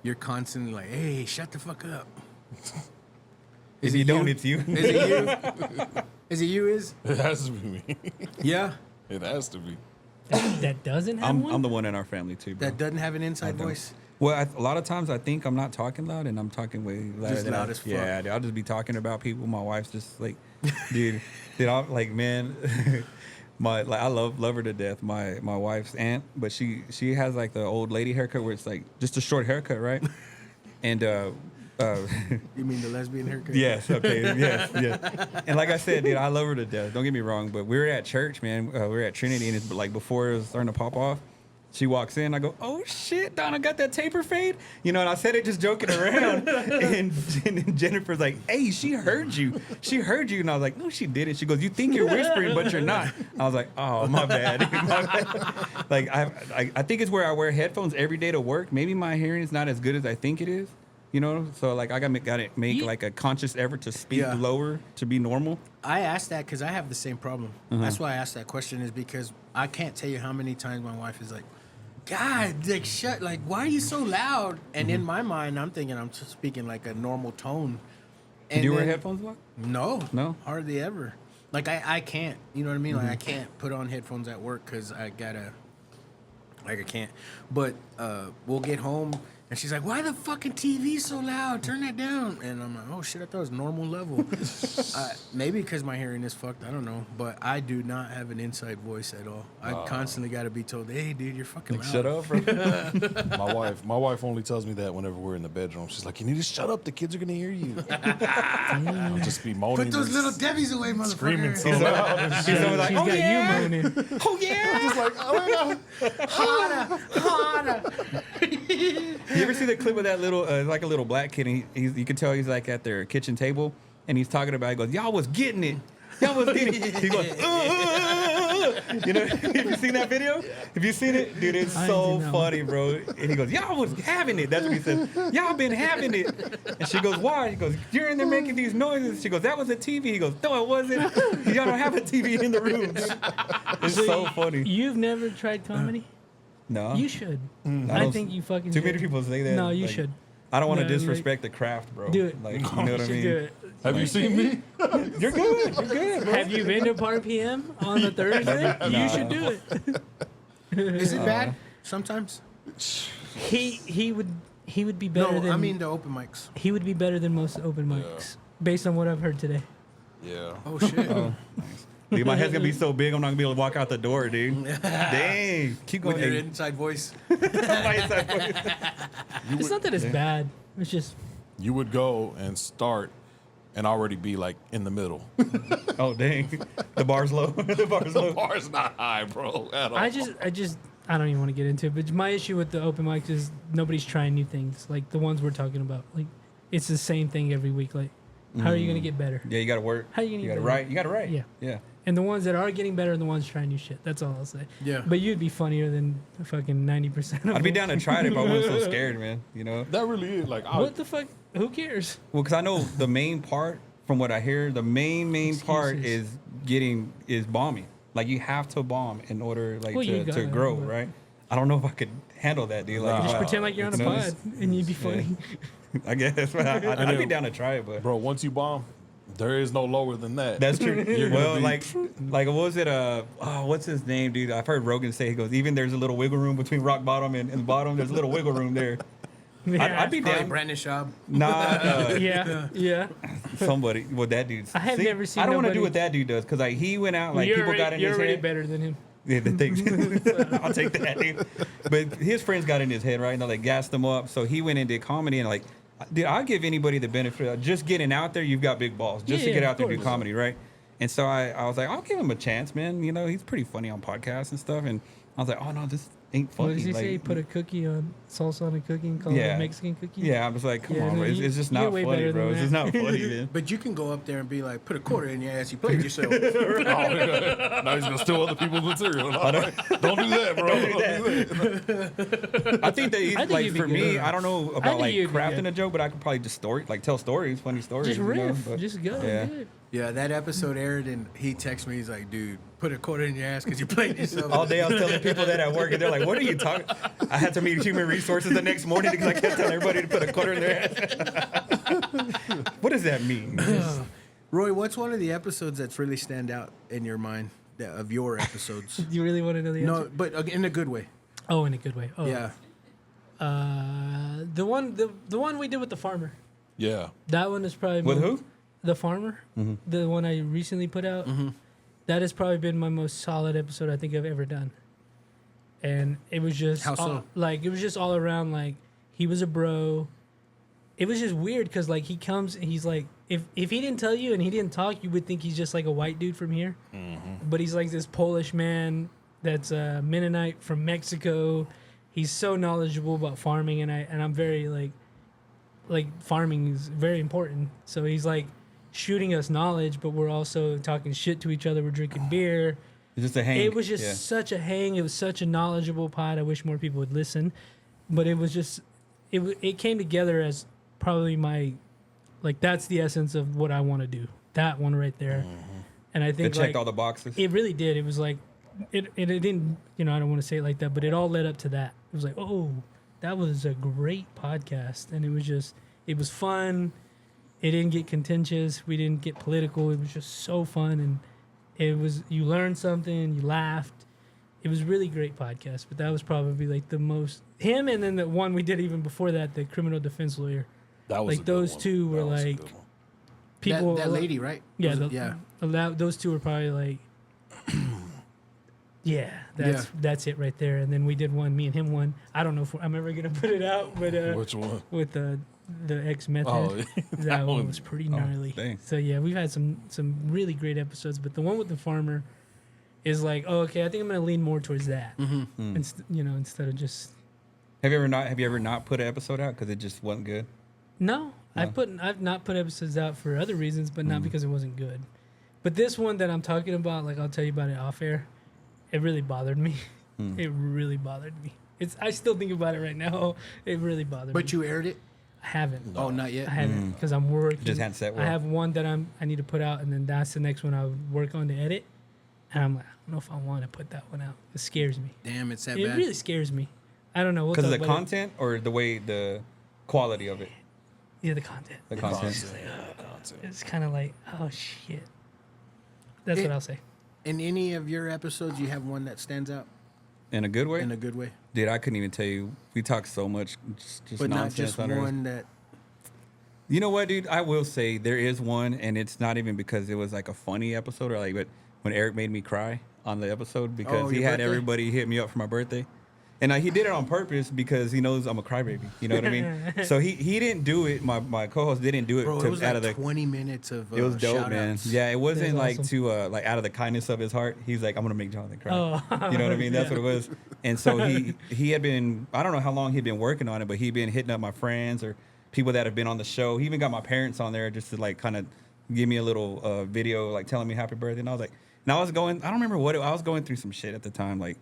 you're constantly like, hey, shut the fuck up? If you don't, it's you. Is it you? Is it you? It has to be me. Yeah, It has to be. That doesn't have one. I'm the one in our family too, bro. that doesn't have an inside don't. voice. Well, a lot of times I think I'm not talking loud, and I'm talking way louder. Just than loud I- as fuck. Yeah, dude, I'll just be talking about people. My wife's just like, dude, I'm like, man, I love her to death. My wife's aunt, but she has like the old lady haircut where it's like just a short haircut, right? And You mean the lesbian haircut? yes, okay, yes. And like I said, dude, I love her to death. Don't get me wrong, but we were at church, man. We were at Trinity, and it's like before it was starting to pop off. She walks in, I go, oh shit, Donna got that taper fade? You know, and I said it just joking around. and Jennifer's like, hey, she heard you. She heard you. And I was like, no, she didn't. She goes, you think you're whispering, but you're not. I was like, oh, my bad. My bad. Like, I think it's where I wear headphones every day to work. Maybe my hearing is not as good as I think it is. You know, so like I gotta make like a conscious effort to speak Yeah. lower to be normal. I asked that because I have the same problem. That's why I asked that question, is because I can't tell you how many times my wife is like, God, like, shut, like, why are you so loud? And in my mind, I'm thinking I'm just speaking like a normal tone. And Do you wear then- headphones a lot? No. No? Hardly ever. Like, I can't, you know what I mean? Like, I can't put on headphones at work because I gotta, like, I can't. But we'll get home, and she's like, why the fucking TV so loud? Turn that down. And I'm like, oh, shit, I thought it was normal level. Maybe because my hearing is fucked, I don't know. But I do not have an inside voice at all. I constantly got to be told, hey, dude, you're fucking loud. Shut up, bro. My wife only tells me that whenever we're in the bedroom. She's like, you need to shut up. The kids are gonna hear you. I'll just be moaning. Put those and little Debbies away, motherfucker. screaming so loud. and He's shit. always like, She's oh got yeah, you moaning. oh yeah. Just like, oh my God. You ever see the clip of that little, like a little black kid? And you can tell he's like at their kitchen table, and he's talking about. He goes, "Y'all was getting it. Y'all was getting it." He goes, You know, have you seen that video? Have you seen it, dude? It's I so did not. funny, bro. And he goes, "Y'all was having it." That's what he says. Y'all been having it. And she goes, "Why?" He goes, "You're in there making these noises." She goes, "That was a TV." He goes, "No, it wasn't. Y'all don't have a TV in the room." It's so funny. You've never tried comedy? No, You should. I I don't- think you fucking Too should. many people say that. No, you like, should. I don't want to No, like- disrespect the craft, bro. Do it. Like, you know what I You should mean? do it. Have you seen me? You're good. You're good, bro. Have you been to Par PM on the Thursday? You should do it. Is it bad sometimes? He would be better No, than I mean the open mics. he would be better than most open mics based on what I've heard today. Yeah. Oh, shit. Dude, my head's gonna be so big, I'm not gonna be able to walk out the door, dude. Dang. Keep going. With your Hey, inside voice. my inside voice. It's not that it's bad. It's just You would go and start and already be like in the middle. Oh dang. The bar's low. The bar's The low. bar's not high, bro. At all. I don't even want to get into it. But my issue with the open mics is nobody's trying new things like the ones we're talking about. Like it's the same thing every week. Like how are you gonna get better? Yeah, you gotta work. How you gonna You get gotta better? write. You gotta write. Yeah. Yeah. And the ones that are getting better are the ones trying new shit. That's all I'll say. Yeah. But you'd be funnier than fucking 90% of I'd be them. down to try it if I wasn't so scared, man. You know? That really is like. What the fuck? Who cares? Well, because I know the main part, from what I hear, the main part is bombing. Like you have to bomb in order like Well, you to gotta, grow, but- right? I don't know if I could handle that, dude. Like, Nah. Just Wow. pretend like you're on a You know, pod and you'd be funny. I guess I'd be down to try it, but Bro, once you bomb, there is no lower than that. that's true. You're gonna Well, be- like what was it? What's his name, dude? I've heard Rogan say he goes, even there's a little wiggle room between rock bottom and the bottom. There's a little wiggle room there. I'd be Probably down. Brandon Schaub. Nah, Yeah. somebody. What that dude. I have never seen I don't want to do nobody- what that dude does because like he went out like you're people already, got in you're his already head. better than him. Yeah, the thing. I'll take that, dude. But his friends got in his head, right? And they like gassed him up. So he went and did comedy and like, dude, I'll give anybody the benefit of just getting out there. You've got big balls just to Yeah, get of out there and do course. comedy, right? And so I was like, I'll give him a chance, man. You know, he's pretty funny on podcasts and stuff. And I was like, oh no, this ain't funny. What does he like, say? He put a cookie on salsa on a cookie and call it a Mexican cookie? Yeah, I was like, come Yeah, on, no, bro. It's, you- it's just you're not way funny, better bro. than It's just that. not funny, man. But you can go up there and be like, put a quarter in your ass. You played yourself. Now he's gonna steal other people's material. No, don't do that, bro. Don't do that. I think that he's, I think like you'd be for good. me, I don't know about think like you'd be crafting good. a joke, but I could probably just tell stories, funny stories. Just you know, riff. but- Just go. Yeah. Do it. Yeah, that episode aired, and he texted me. He's like, dude, put a quarter in your ass because you played yourself. All day I was telling people that at work, and they're like, "What are you talking?" I had to meet human resources the next morning because I kept telling everybody to put a quarter in their ass. What does that mean? Roy, what's one of the episodes that's really stand out in your mind of your episodes? Do you really want to know the answer? No, but in a good way. Oh, in a good way. Oh. Yeah. The one we did with the farmer. Yeah. That one is probably With my- who? The farmer. The one I recently put out. That has probably been my most solid episode I think I've ever done. And it was just How so? it was just all around like he was a bro. It was just weird because like he comes and he's like if he didn't tell you and he didn't talk, you would think he's just like a white dude from here. But he's like this Polish man that's a Mennonite from Mexico. He's so knowledgeable about farming, and I'm very like farming is very important. So he's like shooting us knowledge, but we're also talking shit to each other. We're drinking beer. It's just a hang. It was just yeah. such a hang. It was such a knowledgeable pod. I wish more people would listen, but it was just it came together as probably my like that's the essence of what I want to do. That one right there, and I It think checked like, all the boxes. it really did. It was like it didn't. I don't want to say it like that, but it all led up to that. It was like, oh, that was a great podcast, and it was fun. It didn't get contentious. We didn't get political. It was just so fun, and you learned something. You laughed. It was really great podcast. But that was probably like the most him, and then the one we did even before that, the criminal defense lawyer. That was Like, a good those one. two were That was a like- good one. People, that lady, right? yeah, Was it- yeah. Those two were probably like, yeah, that's it right there. And then we did one, me and him one. I don't know if I'm ever gonna put it out, but Which one? with the ex method, Oh, that one one. was pretty gnarly. dang. So yeah, we've had some really great episodes, but the one with the farmer is like, oh, okay, I think I'm gonna lean more towards that, instead of just Have you ever not put an episode out because it just wasn't good? no. I've not put episodes out for other reasons, but not because it wasn't good. But this one that I'm talking about, like I'll tell you about it off air. It really bothered me. It really bothered me. I still think about it right now. It really bothered me. But you aired it? I haven't. Oh, not I yet? haven't because I'm working. Just hadn't set I well. have one that I need to put out, and then that's the next one I would work on to edit. And I'm like, I don't know if I want to put that one out. It scares me. Damn, it's that It bad. really scares me. I don't know. We'll Because of talk the about it. content or the quality of it? Yeah, the content. The content. It's kind of like, oh shit. That's what I'll say. In any of your episodes, you have one that stands out In a good way? in a good way, Dude, I couldn't even tell you. We talk so much just but not nonsense just on ours. one that. You know what, dude? I will say there is one, and it's not even because it was like a funny episode or like, but when Eric made me cry on the episode because Oh, he your had birthday? everybody hit me up for my birthday. And he did it on purpose because he knows I'm a crybaby. You know what I mean? So he didn't do it. My co-host didn't do it, Bro, to, it was out like of the 20 minutes of It was dope, man. shout-outs. Yeah, it wasn't That like was to like out of the kindness of his heart. He's like, I'm gonna make Jonathan cry. Oh. You know what I mean? That's what it was. And so he had been, I don't know how long he'd been working on it, but he'd been hitting up my friends or people that have been on the show. He even got my parents on there just to like kind of give me a little video, like telling me happy birthday. And I was like, I don't remember I was going through some shit at the time. Like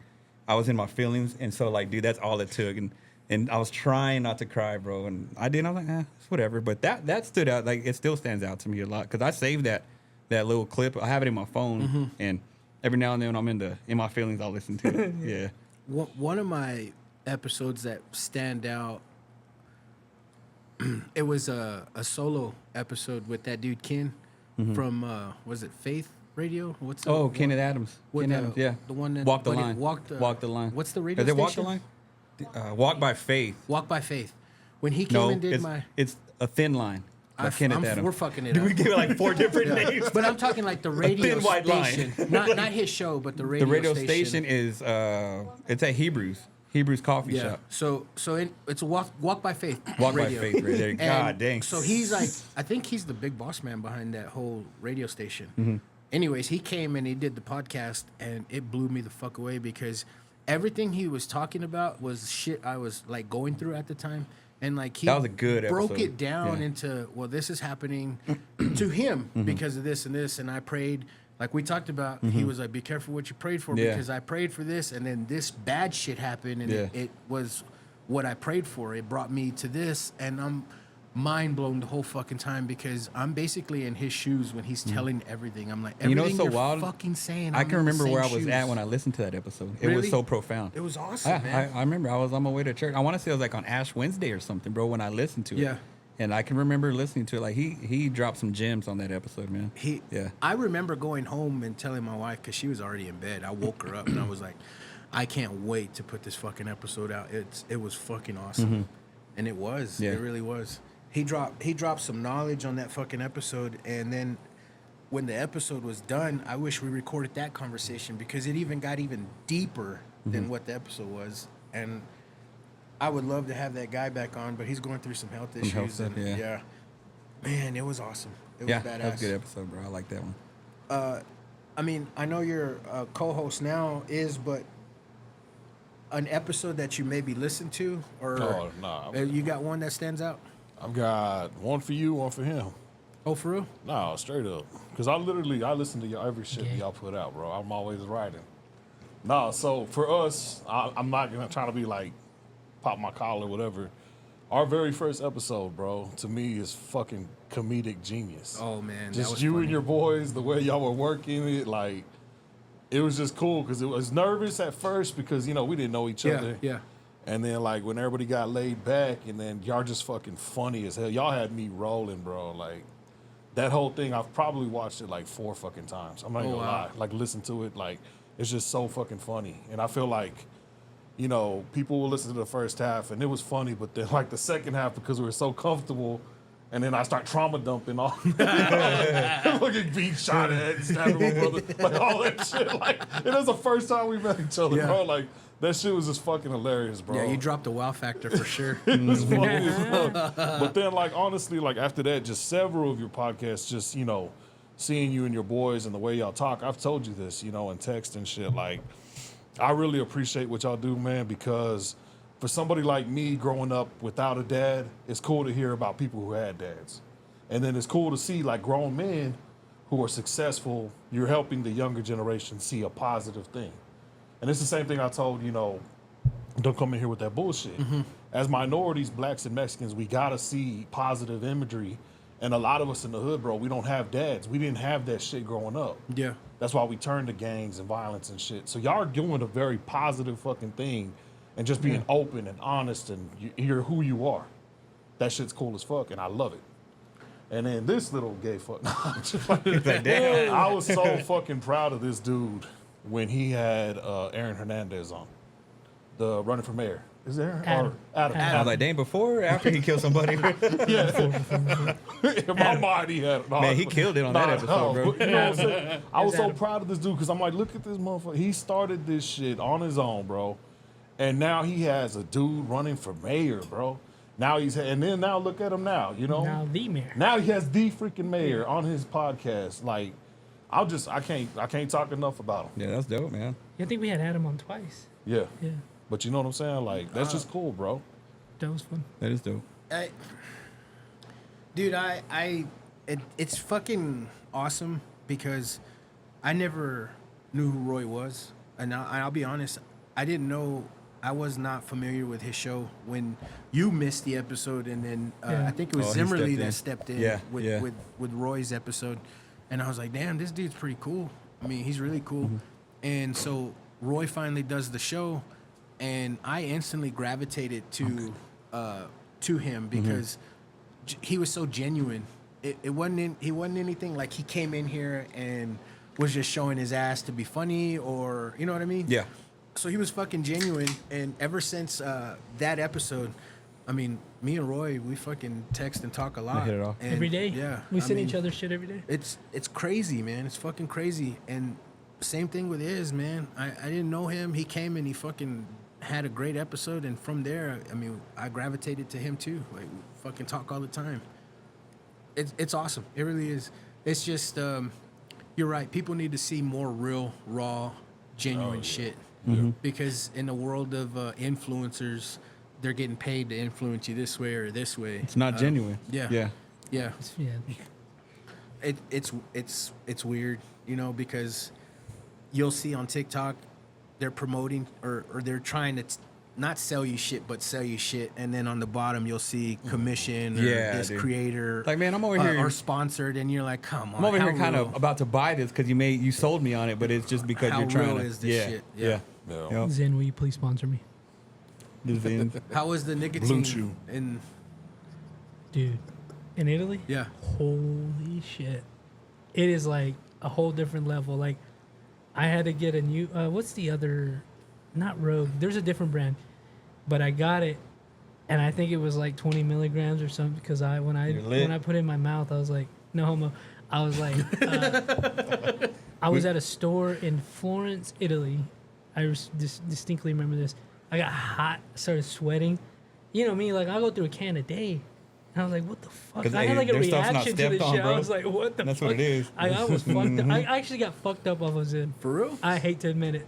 I was in my feelings, and so like, dude, that's all it took. And I was trying not to cry, bro. And I did. I was like, it's whatever. But that stood out. Like, it still stands out to me a lot because I saved that little clip. I have it in my phone, and every now and then when I'm in my feelings, I'll listen to it. Yeah. One of my episodes that stand out, it was a solo episode with that dude Ken from was it Faith Radio? What's the Oh, one- Kenneth Adams. with Ken the- Adams, yeah. the one that Walk the but it line. walked Walk the line. What's the radio Is it station? Walk the Line? Walk by Faith. Walk by Faith. when he came and did it's a thin line. Like Kenneth Adams. We're fucking it Did up. we give it like 4 different names? But I'm talking like the radio thin white line. station, not his show, but the radio. The radio station is it's at Hebrews Coffee Shop. So it's a walk by faith. Walk radio. by faith, right there. God And dang. So he's like, I think he's the big boss man behind that whole radio station. Mm-hmm. Anyways, he came and he did the podcast, and it blew me the fuck away because everything he was talking about was shit I was like going through at the time. And like he That was a good broke episode. it down Yeah. into, well, this is happening to him because of this and this, and I prayed. Like we talked about, he was like, "Be careful what you prayed for," Yeah. because I prayed for this, and then this bad shit happened, and Yeah. it was what I prayed for. It brought me to this, and I'm mind blown the whole fucking time because I'm basically in his shoes when he's telling everything. I'm like, You know everything what's so you're wild? fucking saying. I I'm can in the remember where I same was shoes. at when I listened to that episode. It Really? was so profound. It was awesome, man. I remember I was on my way to church. I want to say it was like on Ash Wednesday or something, bro, when I listened to it. Yeah. And I can remember listening to it. Like he dropped some gems on that episode, man. Yeah. I remember going home and telling my wife because she was already in bed. I woke her up and I was like, I can't wait to put this fucking episode out. It was fucking awesome, and it was. Yeah. It really was. He dropped some knowledge on that fucking episode, and then when the episode was done, I wish we recorded that conversation because it even got even deeper than what the episode was, and I would love to have that guy back on, but he's going through some health issues. health stuff, and yeah. Man, it was awesome. It was Yeah, badass. that was a good episode, bro. I like that one. I mean, I know your co-host now but an episode that you maybe listen to, or Oh, nah. you got one that stands out? I've got one for you, one for him. Oh, for real? No, straight up. Because I listen to y'all every shit that y'all put out, bro. I'm always writing. Nah, so for us, I'm not gonna try to be like pop my collar or whatever. Our very first episode, bro, to me is fucking comedic genius. Oh man, that Just was you funny. and your boys, the way y'all were working it, like it was just cool because it was nervous at first because we didn't know each other. Yeah. And then like when everybody got laid back, and then y'all just fucking funny as hell. Y'all had me rolling, bro. Like that whole thing, I've probably watched it like 4 fucking times. I'm not even gonna lie. Like listen to it, like it's just so fucking funny. And I feel like, people will listen to the first half and it was funny, but then like the second half because we were so comfortable. And then I start trauma dumping all fucking beat shot at, stabbing my brother, like all that shit. Like it was the first time we met each other, Yeah. bro. Like that shit was just fucking hilarious, bro. Yeah, you dropped the wow factor for sure. It was funny as fuck. But then, like honestly, like after that, just several of your podcasts, just seeing you and your boys and the way y'all talk. I've told you this, in text and shit. Like I really appreciate what y'all do, man, because for somebody like me growing up without a dad, it's cool to hear about people who had dads. And then it's cool to see like grown men who are successful, you're helping the younger generation see a positive thing. And it's the same thing I told, don't come in here with that bullshit. As minorities, blacks and Mexicans, we gotta see positive imagery. And a lot of us in the hood, bro, we don't have dads. We didn't have that shit growing up. Yeah. That's why we turned to gangs and violence and shit. So y'all are doing a very positive fucking thing and just being open and honest and you're who you are. That shit's cool as fuck and I love it. And then this little gay fuck. I'm just like, Damn. I was so fucking proud of this dude when he had Aaron Hernandez on. The running for mayor. Is there? Adam. Or Adam. I was like, dang, before or after he killed somebody? In my mind, he had it. Man, he killed it on that episode, bro. But you know what I'm saying? I was so Adam. proud of this dude because I'm like, look at this motherfucker. He started this shit on his own, bro. And now he has a dude running for mayor, bro. Now now look at him now, Now the mayor. Now he has the freaking mayor on his podcast. Like, I can't talk enough about him. Yeah, that's dope, man. I think we had Adam on twice. Yeah. Yeah, But you know what I'm saying? Like, that's just cool, bro. that was fun. That is dope. Dude, it's fucking awesome because I never knew who Roy was, and I'll be honest, I didn't know. I was not familiar with his show when you missed the episode, and then Yeah. I think it was Oh, he Zimmerly stepped in. that stepped in Yeah, with, yeah. with Roy's episode, and I was like, damn, this dude's pretty cool. I mean, he's really cool, and so Roy finally does the show, and I instantly gravitated to him because he was so genuine. He wasn't anything like he came in here and was just showing his ass to be funny or you know what I mean? Yeah. So he was fucking genuine, and ever since that episode, I mean, me and Roy, we fucking text and talk a lot. hit it off. And Every day. Yeah. We I send mean, each other shit every day. It's crazy, man. It's fucking crazy. And same thing with Iz, man. I didn't know him. He came and he fucking had a great episode. And from there, I mean, I gravitated to him too. Like, we fucking talk all the time. It's awesome. It really is. It's just, you're right. People need to see more real, raw, genuine shit. Because in the world of influencers, they're getting paid to influence you this way or this way. It's not genuine. Yeah. Yeah. Yeah. Yeah. It's weird, you know, because you'll see on TikTok they're promoting or they're trying to not sell you shit, but sell you shit, and then on the bottom you'll see commission or Yeah, this dude. creator, Like, man, I'm over here- or sponsored, and you're like, come on, I'm over how here kind real- of about to buy this because you sold me on it, but it's just because How you're trying real to. is this shit? Yeah. Yeah. Yep. Zen, will you please sponsor me? The Zen. How is the Blue nicotine Chew. in? Dude, in Italy? Yeah, Holy shit. It is like a whole different level. Like, I had to get a new, what's the other, not Rogue, there's a different brand, but I got it, and I think it was like 20 milligrams or something, because when I put it in my mouth, I was like, no homo. I was like, I was at a store in Florence, Italy. I distinctly remember this. I got hot, started sweating. You know me, like, I go through a can a day. And I was like, what the fuck? 'Cause, I had hey, like a their stuff's not reaction to this stepped on, shit. bro. I was like, what the That's fuck? what it is. I was fucked up. I actually got fucked up off of Zen. for real. I hate to admit it.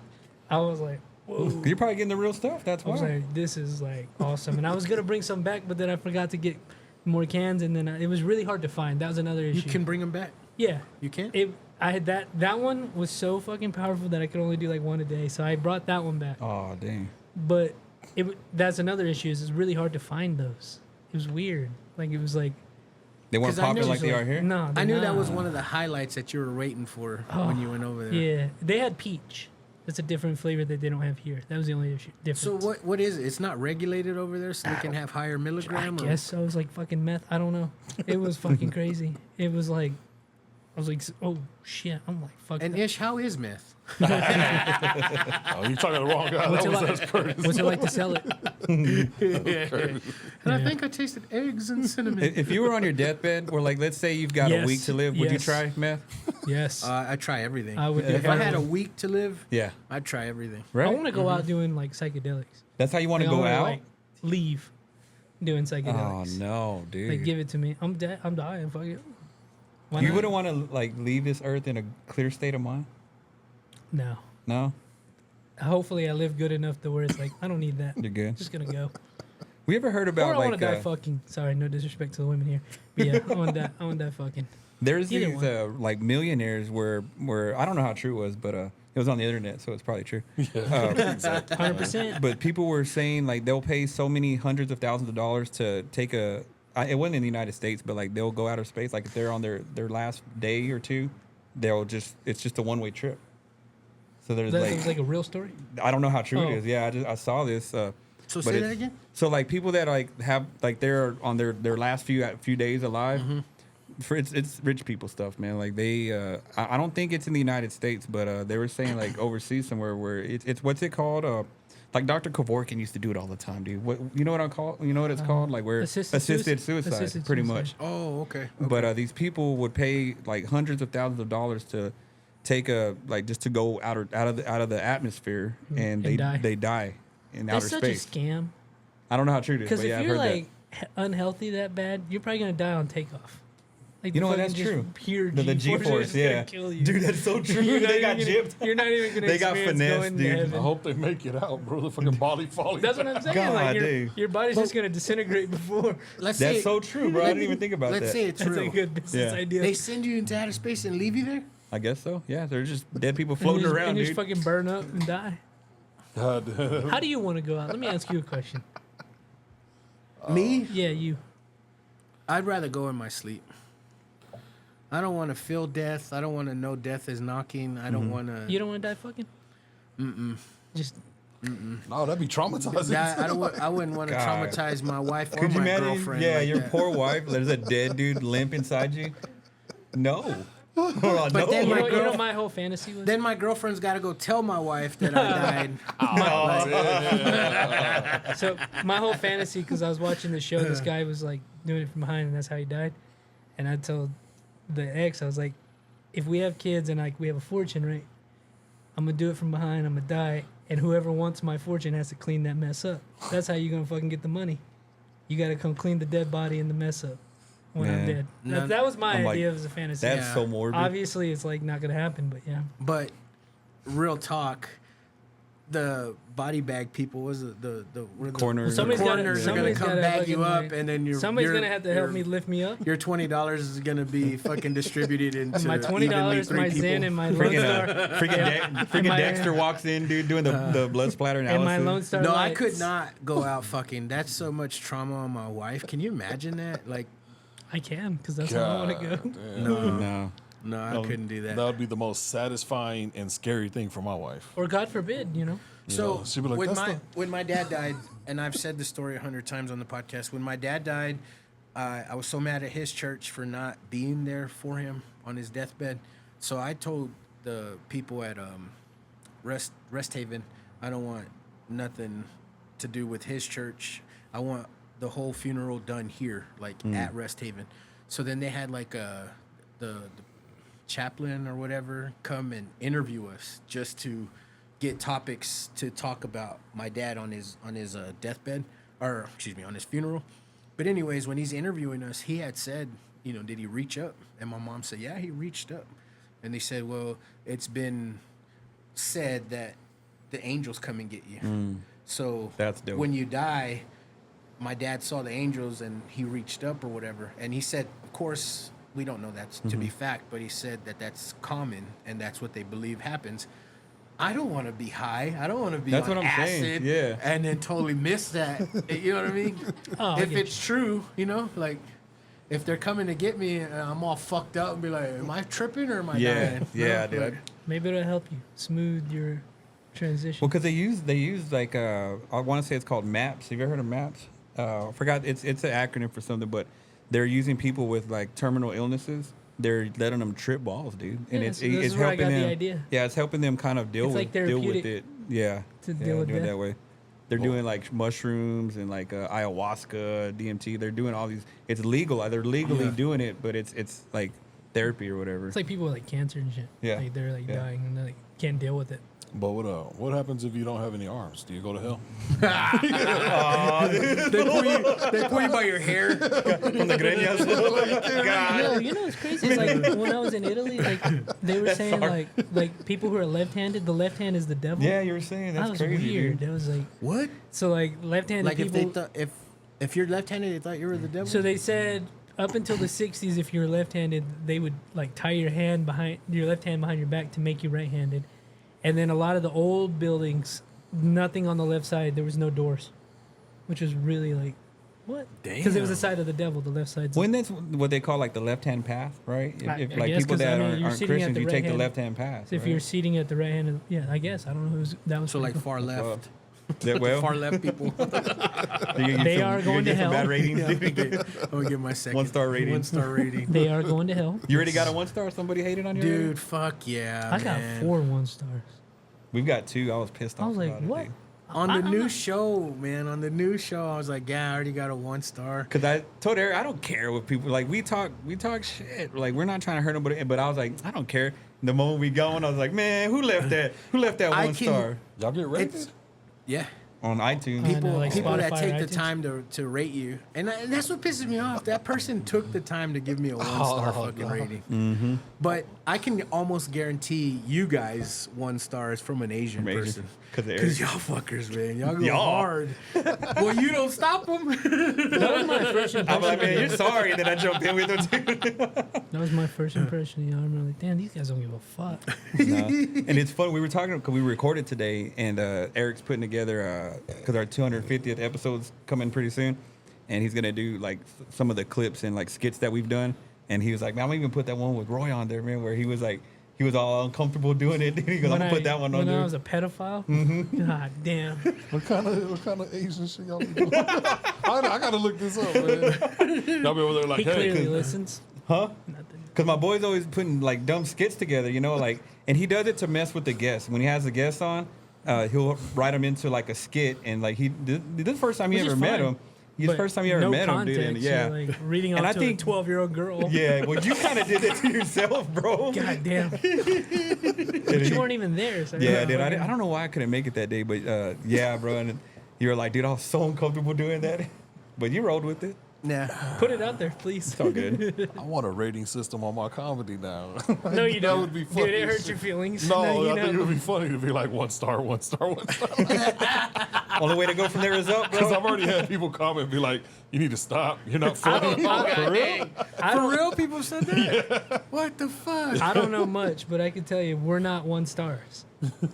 I was like, whoa. You're probably getting the real stuff. That's I was why. like, this is like awesome. And I was going to bring some back, but then I forgot to get more cans. And then it was really hard to find. That was another issue. You can bring them back. Yeah. You can. I had that one was so fucking powerful that I could only do like one a day. So I brought that one back. Oh, dang. But that's another issue is it's really hard to find those. It was weird. Like it was like, They weren't 'Cause I popular knew- like they are here? no. I knew they're that was not. one of the highlights that you were waiting for when you went over there. Yeah. They had peach. That's a different flavor that they don't have here. That was the only issue. So Difference. what is it? It's not regulated over there, so they can have higher I milligram. guess so. It was like fucking meth. I don't know. It was fucking crazy. It was like, I was like, oh shit. I'm like, fuck. And Ish, how is meth? Oh, you're talking to the wrong guy. What's That it was like? us, Curtis. What's it like to sell it? And I think I tasted eggs and cinnamon. If you were on your deathbed, or like, let's say you've got a Yes, week to live, would you yes. try meth? Yes. I try everything. I would do If I had a heroin. week to live, Yeah. I'd try everything. Right? I want to go out doing like psychedelics. That's how you want to Like, I go wanna, out? Like, leave doing Oh, psychedelics. no, dude. Like, give it to me. I'm dead. I'm dying. Fuck it. Why You not? wouldn't want to like leave this earth in a clear state of mind? No. No? Hopefully, I live good enough to where it's like I don't need that. You're good. Just gonna go. We ever heard Or about I want like to die fucking. Sorry, no disrespect to the women here. But yeah, I want to die. I want to die fucking. there's Either these like millionaires where I don't know how true it was, but it was on the internet, so it's probably true. 100%. But people were saying like they'll pay so many hundreds of thousands of dollars to take it wasn't in the United States, but like they'll go outer space. Like if they're on their last day or two, it's just a one-way trip. So there's That like, was like a real story. I don't know how true Oh. it is. Yeah, I saw this. So but say it- that again. So like people that like have like they're on their last few days alive. For it's rich people stuff, man. Like they, I don't think it's in the United States, but they were saying like overseas somewhere where it's what's it called? Like Dr. Kevorkian used to do it all the time, dude. What you know what I'm called? You know what it's called? Like where Assisted suicide, Assisted pretty suicide. much. Oh, okay. But these people would pay like hundreds of thousands of dollars to take just to go out of the atmosphere, and And die. they die in That's outer such space. a scam. I don't know how true it is, Because but if yeah, I've you're heard like unhealthy that bad, you're probably gonna die on takeoff. Like You know what? fucking That's just true. Pure The G-force G-force, is gonna yeah. kill you. Dude, that's so true. You're not They got even gonna- gypped. You're not even gonna They got experience finessed, going to dude. I heaven. hope they make it out, bro. The fucking body falling. That's what I'm saying. God, like dude. your body's just gonna disintegrate before. Let's That's say so true, bro. I didn't even think about let's that. say it's That's real. a good business Yeah. idea. They send you into outer space and leave you there. I guess so. Yeah, they're just dead people And floating you just- around, and you dude. just fucking burn up and die. God. How do you want to go out? Let me ask you a question. Me, Yeah, you. I'd rather go in my sleep. I don't want to feel death. I don't want to know death is knocking. I don't want to. You don't want to die fucking? Just No, that'd be traumatizing. I wouldn't want to God. traumatize my wife or Could you my imagine? girlfriend. Yeah, like your that. poor wife. There's a dead dude limp inside you. No. Oh, But no. then You my know, girl, my whole fantasy was. then my girlfriend's got to go tell my wife that I died. So my whole fantasy, because I was watching the show, this guy was like doing it from behind, and that's how he died. And I told the ex, I was like, if we have kids and like we have a fortune, right? I'm gonna do it from behind. I'm gonna die, and whoever wants my fortune has to clean that mess up. That's how you gonna fucking get the money. You gotta come clean the dead body and the mess up when I'm Man. dead. No, That was my I'm like, idea as a fantasy. That's Yeah. so morbid. Obviously, it's like not gonna happen, but yeah. But real talk, the body bag people was the Corner. The Somebody's gotta- coroners are gonna somebody's come gotta bag you fucking, up, like- and then Somebody's gonna have to help me lift me up. Your $20 is gonna be fucking distributed into My $20, evenly three my people. Zen, and my Lone Freaking, Star. freaking my- Dexter walks in, dude, doing the blood splatter And analysis. my Lone Star. No, I lights. could not go out fucking. That's so much trauma on my wife. Can you imagine that? Like, I can, because that's how I want to go. No. no, I couldn't do that. That would be the most satisfying and scary thing for my wife. Or God forbid, you know. So she'd be like, when "That's when my dad died, and I've said the story 100 times on the podcast. When my dad died, I was so mad at his church for not being there for him on his deathbed. So I told the people at Rest Haven, I don't want nothing to do with his church. I want the whole funeral done here, like at Rest Haven. So then they had like the chaplain or whatever come and interview us just to get topics to talk about my dad on his deathbed, or excuse me, on his funeral. But anyways, when he's interviewing us, he had said, you know, did he reach up? And my mom said, yeah, he reached up. And they said, well, it's been said that the angels come and get you. So That's dope. when you die, my dad saw the angels and he reached up or whatever. And he said, of course, we don't know that to be fact, but he said that that's common and that's what they believe happens. I don't want to be high. I don't want to be That's on what I'm acid saying, yeah. and then totally miss that. You know what I mean? Oh, I If get it's true, you know, like if they're coming to get me and I'm all fucked up and be like, am I tripping or am I Yeah, dying? yeah, You know? dude. Maybe it'll help you smooth your transition. Well, because they use like I want to say it's called MAPS. Have you ever heard of MAPS? I forgot. It's an acronym for something, but they're using people with like terminal illnesses. They're letting them trip balls, dude, and Yeah, it's so this it's is where I helping got the them. idea. Yeah, it's helping them kind of deal It's with like deal with therapeutic it. Yeah, to yeah, deal with do it death. that way. They're doing like mushrooms and like ayahuasca, DMT. They're doing all these. It's legal. They're legally doing it, but it's like therapy or whatever. It's like people with like cancer and shit. Yeah. Like they're like Yeah. dying and they like, can't deal with it. But what happens if you don't have any arms? Do you go to hell? They pull you by your hair. From the greñas. No, you know what's crazy? It's like when I was in Italy, like they were saying like people who are left-handed, the left hand is the devil. Yeah, you were saying that that's was crazy, weird. dude. That was like What? so like left-handed Like if people. they thought if you're left-handed, they thought you were the devil. So they said up until the 60s, if you're left-handed, they would like tie your left hand behind your back to make you right-handed. And then a lot of the old buildings, nothing on the left side. There was no doors, which was really like, what? Because it was the side of the devil. The left side's. When that's what they call like the left-hand path, right? I If like guess, people 'cause, that I mean, you're aren't sitting at Christians, the you right take the hand. left-hand path. So if you're seating at the right hand, yeah, I guess I don't know who's that was. So like pretty far left, that well, far left people. They are going to hell. Bad ratings, Yeah, dude. I'm gonna get my second 1-star rating. 1-star rating. cool. They are going to hell. You already got a 1-star? Somebody hated on you? already? Dude, fuck yeah. I got man. 4 1-stars. We've got 2. I was pissed off. I was like, about what? It, dude. On the new show, man. On the new show, I was like, yeah, I already got a 1-star. Cause I told Eric I don't care what people like. We talk shit. Like we're not trying to hurt nobody. But I was like, I don't care. The moment we going, I was like, man, who left that? Who left that I 1-star Y'all get rated? It's yeah. on iTunes? I know, People, like people that Spotify take or the iTunes? time to rate you, and that's what pisses me off. That person took the time to give me a 1-star fucking rating. Mm-hmm. But I can almost guarantee you guys 1 stars from an Asian From Asian. person. 'Cause of Because Eric. y'all fuckers, man, y'all go Y'all. hard. Well, you don't stop them. That was my first impression. I'm like, man, you're sorry that I jumped in with them too. That was my first impression. You know, I'm like, damn, these guys don't give a fuck. And it's fun. We were talking because we recorded today, and Eric's putting together because our 250th episode's coming pretty soon, and he's gonna do like some of the clips and like skits that we've done. And he was like, man, I'm gonna even put that one with Roy on there, man, where he was like, he was all uncomfortable doing it. He goes, I'm gonna put that one on when there. I was a pedophile. God damn. What kind of Asian shit y'all be doing? I gotta look this up, man. Y'all be over there like, He clearly hey, listens. Huh? Nothing. Because my boy's always putting like dumb skits together, you know, like, and he does it to mess with the guests. When he has the guests on, he'll write them into like a skit, and like this is the first time you Which ever is met fine. him. He's the But first time you ever no met him, dude. And context, yeah, you're, like reading off And I to think- a 12-year-old girl. yeah. Well, you kind of did that to yourself, bro. God damn. But you weren't even there. So Yeah, dude. I don't know why I couldn't make it that day, but yeah, bro. And you were like, dude, I was so uncomfortable doing that, but you rolled with it. Nah. Put it out there, please. It's all good. I want a rating system on my comedy now. No, you That don't. would be funny Dude, it as hurts shit. your feelings. No, you I think it know. would be funny to be like 1 star, 1 star, 1 star. Only way to go from there is up, Because bro. I've already had people comment and be like, "You need to stop. You're not funny." For real? For real, people said that? What the fuck? I don't know much, but I can tell you, we're not 1 stars.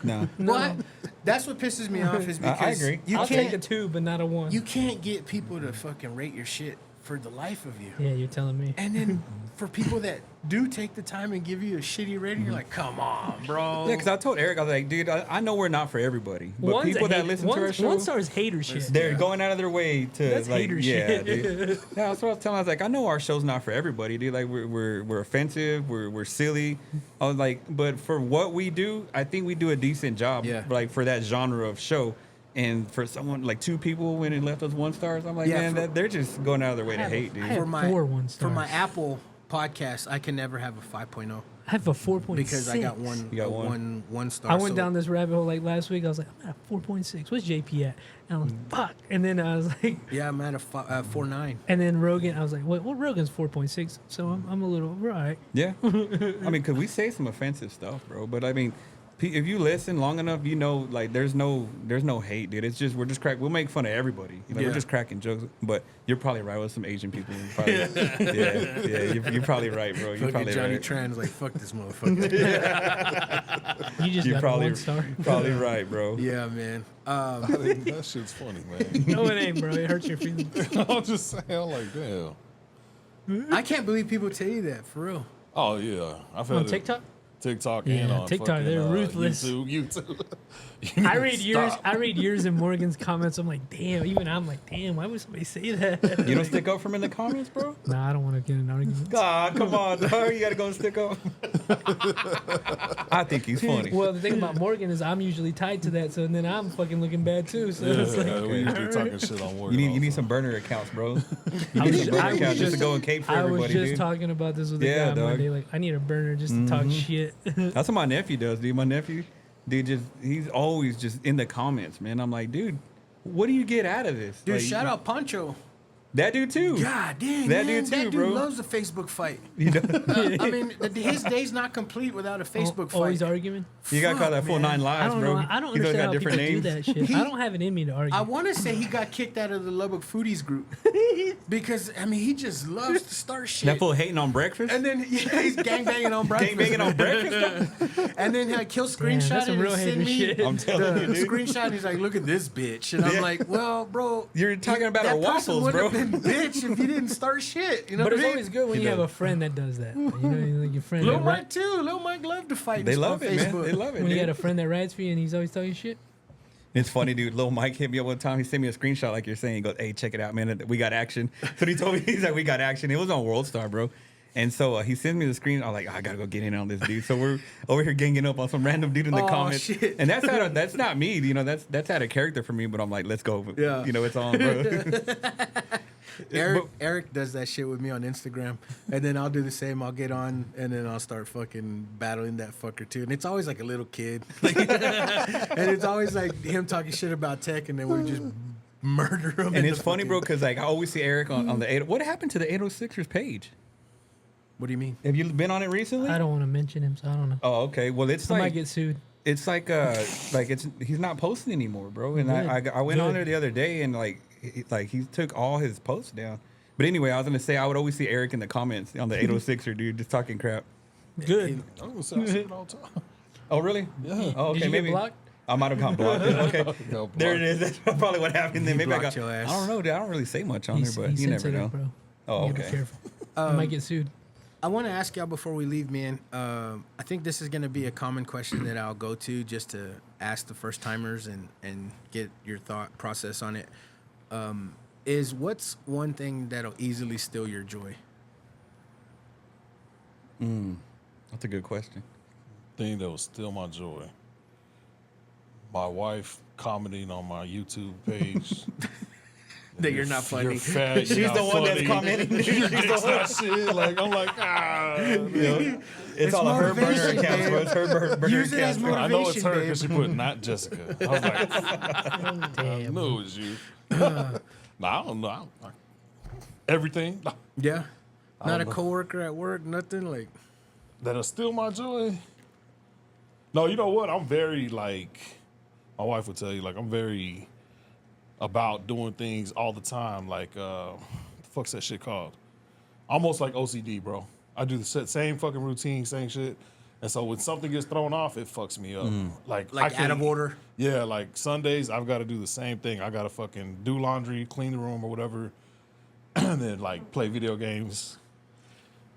No. No. What? That's what pisses me off is because I agree. you I'll can't take a 2, but not a 1. you can't get people to fucking rate your shit for the life of you. Yeah, you're telling me. And then for people that do take the time and give you a shitty rating, you're like, come on, bro. Yeah, because I told Eric, I was like, dude, I know we're not for everybody, but One's a people that hater- listen to our show, 1 star is hater shit. they're going out of their way to That's like, hater yeah, shit. dude. Yeah, that's what I was telling. I was like, I know our show's not for everybody, dude. Like, we're offensive, we're silly. I was like, but for what we do, I think we do a decent job. Yeah. Like for that genre of show. And for someone like 2 people went and left us 1 stars, I'm like, Yeah, man, for- they're just going out of their way to hate, dude. I have for my 4 1 for my stars. Apple podcast, I can never have a 5.0 I have a 4.6 because I got one You got a one? one star. I went so- down this rabbit hole like last week. I was like, I'm at a 4.6. What's JP at? And I was like, fuck. And then I was like, Yeah, I'm at a 4.9. and then Rogan, I was like, wait, well, Rogan's 4.6. So I'm a little, we're all right. Yeah. I mean, because we say some offensive stuff, bro. But I mean, if you listen long enough, you know, like there's no hate, dude. It's just we're just we'll make fun of everybody. You know, Yeah. We're just cracking jokes. But you're probably right with some Asian people. Probably, yeah. You're probably right, bro. You're Fucking probably Johnny right. Tran's like, fuck this motherfucker. You just You're got probably 1 star. probably right, bro. Yeah, man. I think that shit's funny, man. No, it ain't, bro. It hurts your feelings. I'm just saying, I'm like, damn. I can't believe people tell you that, for real. Oh yeah, I've had On it- TikTok? TikTok Yeah, and on TikTok, fucking, they're ruthless. YouTube. I read yours in Morgan's comments. I'm like, damn. Even I'm like, damn. Why would somebody say that? You don't stick up for him in the comments, bro? Nah, I don't want to get in an argument. Ah, come on, dog. You gotta go and stick up. I think he's funny. Well, the thing about Morgan is I'm usually tied to that, so then I'm fucking looking bad too. So Yeah, it's like, we usually alright. talking shit on work. You need also. some burner accounts, bro. You I need was, some burner I was accounts just to go and cape for I was everybody, just dude. talking about this with a Yeah, guy dog. Monday. Like, I need a burner just to talk shit. That's what my nephew does, dude. My nephew, dude, he's always just in the comments, man. I'm like, dude, what do you get out of this? Dude, Like, shout out Pancho. that dude too. God damn, That man, dude too, that dude bro. loves a Facebook fight. You know, I mean, his day's not complete without a Facebook fight. Always arguing. you got caught that Fuck, full man. 9 I lives, don't bro. know. I don't He's always understand got how people different do names. that shit. I don't have it in me to argue. I want to say he got kicked out of the Lubbock Foodies group because I mean he just loves to start shit. That fool hating on breakfast. And then he's gangbanging on breakfast. Gangbanging on breakfast. And then like, he'll Damn, screenshot that's some it real and send hater me shit. I'm telling the you, dude. screenshot. And he's like, "Look at this bitch," and I'm Yeah. like, "Well, bro, You're talking about that our person waffles, would bro. have been bitch if you didn't start shit." You know But what it's I mean? always good when He you have does. a friend that does that. You know, like your friend. Lil that Mike too. Lil Mike loved to fight. They on love it, man. Facebook. They love it, when you dude. got a friend that rides for you and he's always talking shit. It's funny, dude. Lil Mike hit me up one time. He sent me a screenshot, like you're saying. He goes, "Hey, check it out, man. We got action." So he told me, he's like, "We got action." It was on World Star, bro. And so he sent me the screen. I'm like, I gotta go get in on this dude. So we're over here ganging up on some random dude in the Oh, comments. shit. And that's not me. You know, that's out of character for me. But I'm like, let's go. Yeah. You know, it's on, bro. Eric does that shit with me on Instagram, and then I'll do the same. I'll get on, and then I'll start fucking battling that fucker too. And it's always like a little kid, and it's always like him talking shit about tech, and then we just murder him. And it's funny, bro, because like I always see Eric on the 8. What happened to the 806ers page? What do you mean? Have you been on it recently? I don't want to mention him, so I don't know. Oh, okay. Well, it's I might like get sued. it's like he's not posting anymore, bro. And Good. I went on Good. there the other day and he took all his posts down. But anyway, I was gonna say I would always see Eric in the comments on the 806er dude just talking crap. Good. I was gonna say I see it all the time. Oh really? Yeah. Oh, okay, Did you maybe get blocked? I might have got blocked. Okay, Got there blocked. it is. That's probably what happened. Then He maybe I blocked got. your ass. I don't know, dude. I don't really say much on He's, there, but he's you never sensitive, know. bro. Oh, You gotta okay. be careful. You might get sued. I want to ask y'all before we leave, man. I think this is going to be a common question that I'll go to just to ask the first timers and get your thought process on it. Is what's one thing that'll easily steal your joy? That's a good question. Thing that was still my joy. My wife commenting on my YouTube page. That you're not funny. You're fat. She's you're the not one that's funny. commenting. She's that shit. Like I'm like It's all her burner motivation, accounts, bro. It's her burner Use it as accounts. I know it's her motivation, because she put not Jessica. I was like, I Damn. knew it was you. Nah, I don't know. Everything Yeah. Not a know. coworker at work, nothing like. that'll steal my joy. No, you know what? I'm very like. My wife would tell you like I'm very about doing things all the time. Like, the fuck's that shit called? Almost like OCD, bro. I do the same fucking routine, same shit. And so when something gets thrown off, it fucks me up. Like I Like out of can't- order. Yeah, like Sundays, I've got to do the same thing. I got to fucking do laundry, clean the room or whatever, and then like play video games,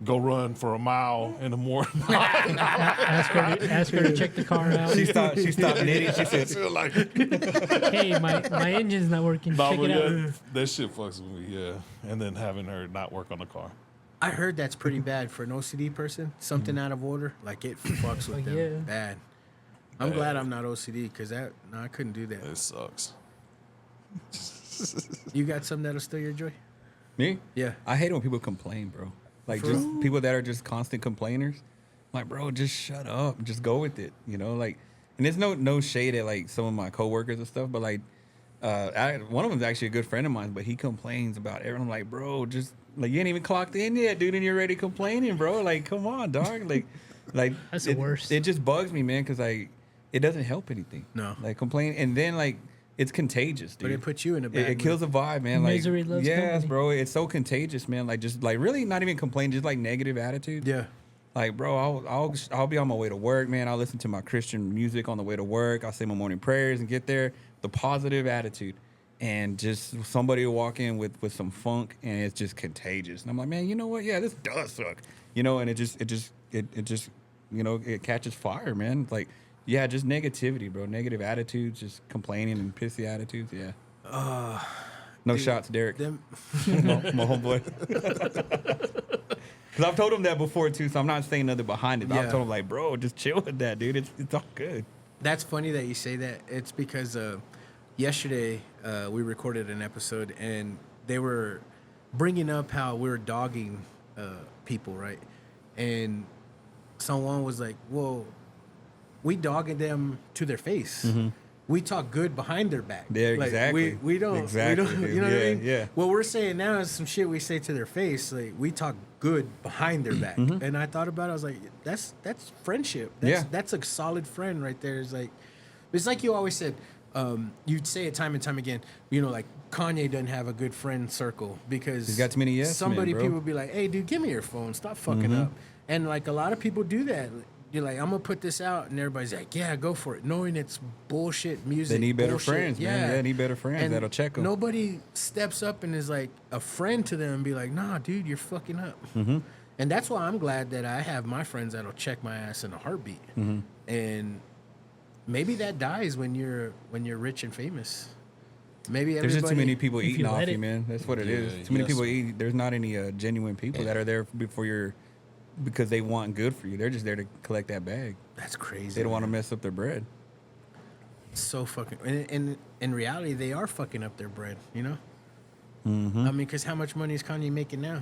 go run for a mile in the morning. Ask her to check the car out. She stopped knitting. She said, feel like, Hey, my engine's not working. nah, Check but it out. yeah, that shit fucks with me, yeah. And then having her not work on the car. I heard that's pretty bad for an OCD person. Something out of order, like it fucks with them Yeah. bad. I'm glad I'm not OCD because I couldn't do that. It sucks. You got something that'll steal your joy? me? Yeah. I hate it when people complain, bro. Like just people that are just constant complainers. Like, bro, just shut up. Just go with it. You know, like, and there's no shade at like some of my coworkers and stuff, but like, one of them's actually a good friend of mine, but he complains about everything. I'm like, bro, just like you ain't even clocked in yet, dude, and you're already complaining, bro. Like, come on, dog. Like That's the worst. It just bugs me, man, because like it doesn't help anything. No. Like complain, and then like it's contagious, dude. But it puts you in a bad It kills the vibe, man. Like, Misery loves yes, company. bro. It's so contagious, man. Like, just like really not even complain, just like negative attitude. Yeah. Like, bro, I'll be on my way to work, man. I'll listen to my Christian music on the way to work. I'll say my morning prayers and get there. The positive attitude, and just somebody will walk in with some funk, and it's just contagious. And I'm like, man, you know what? Yeah, this does suck. You know, and it just you know, it catches fire, man. It's like, yeah, just negativity, bro. Negative attitudes, just complaining and pissy attitudes. Yeah. No shots, Derek. Them, my homeboy. Because I've told him that before too, so I'm not saying nothing behind it. But Yeah. I've told him like, bro, just chill with that, dude. It's all good. that's funny that you say that. It's because yesterday we recorded an episode and they were bringing up how we were dogging people, right? And someone was like, well, we dogging them to their face. We talk good behind their back. Yeah, Like, exactly. We don't. Exactly, We don't, dude. you know what I Yeah, mean? yeah. What we're saying now is some shit we say to their face. Like we talk good behind their back. And I thought about it. I was like, that's friendship. That's a solid friend right there. It's like you always said. You'd say it time and time again. You know, like Kanye doesn't have a good friend circle because He's got too many yes men, somebody bro. people be like, hey, dude, give me your phone. Stop fucking up. And like a lot of people do that. You're like, I'm gonna put this out, and everybody's like, yeah, go for it, knowing it's bullshit music. They need better bullshit. friends, man. Yeah, they need better friends And that'll check them. Nobody steps up and is like a friend to them and be like, nah, dude, you're fucking up. And that's why I'm glad that I have my friends that'll check my ass in a heartbeat. And maybe that dies when you're rich and famous. Maybe There's just too many everybody- people If you eating off let you, it. man. That's what it Yeah, is. Too many yes. people eat. There's not any genuine people that are there before because they want good for you. They're just there to collect that bag. That's crazy. They don't want to man. mess up their bread. So fucking. And in reality, they are fucking up their bread. You know. I mean, because how much money is Kanye making now?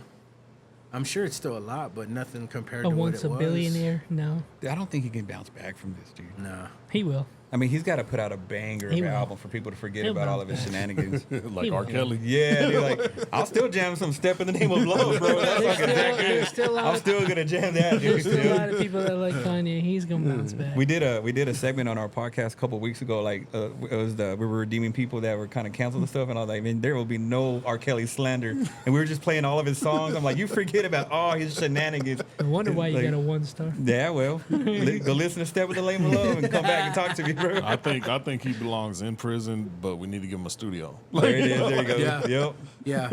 I'm sure it's still a lot, but nothing compared A to what once it a was. billionaire? No, I don't think he can bounce back from this, dude. Nah. he will. I mean, he's got to put out a banger of He an will. album for people to forget He'll about all bounce of his shenanigans. Like He R. will. Kelly. Yeah, dude, like I'll still jam some "Step in the Name of Love," bro. That's fucking that good. There's still a lot I'm of still gonna jam that, dude. There's still a lot of people that like Kanye. He's gonna bounce back. We did a segment on our podcast a couple weeks ago. Like it was we were redeeming people that were kind of canceled and stuff, and I was like, man, there will be no R. Kelly slander. And we were just playing all of his songs. I'm like, you forget about all his shenanigans. I wonder why you Like- got a 1 star. Yeah, well, go listen to "Step in the Name of Love" and come back and talk to me, bro. I think he belongs in prison, but we need to give him a studio. There it is. There you go. Yeah. Yep. Yeah.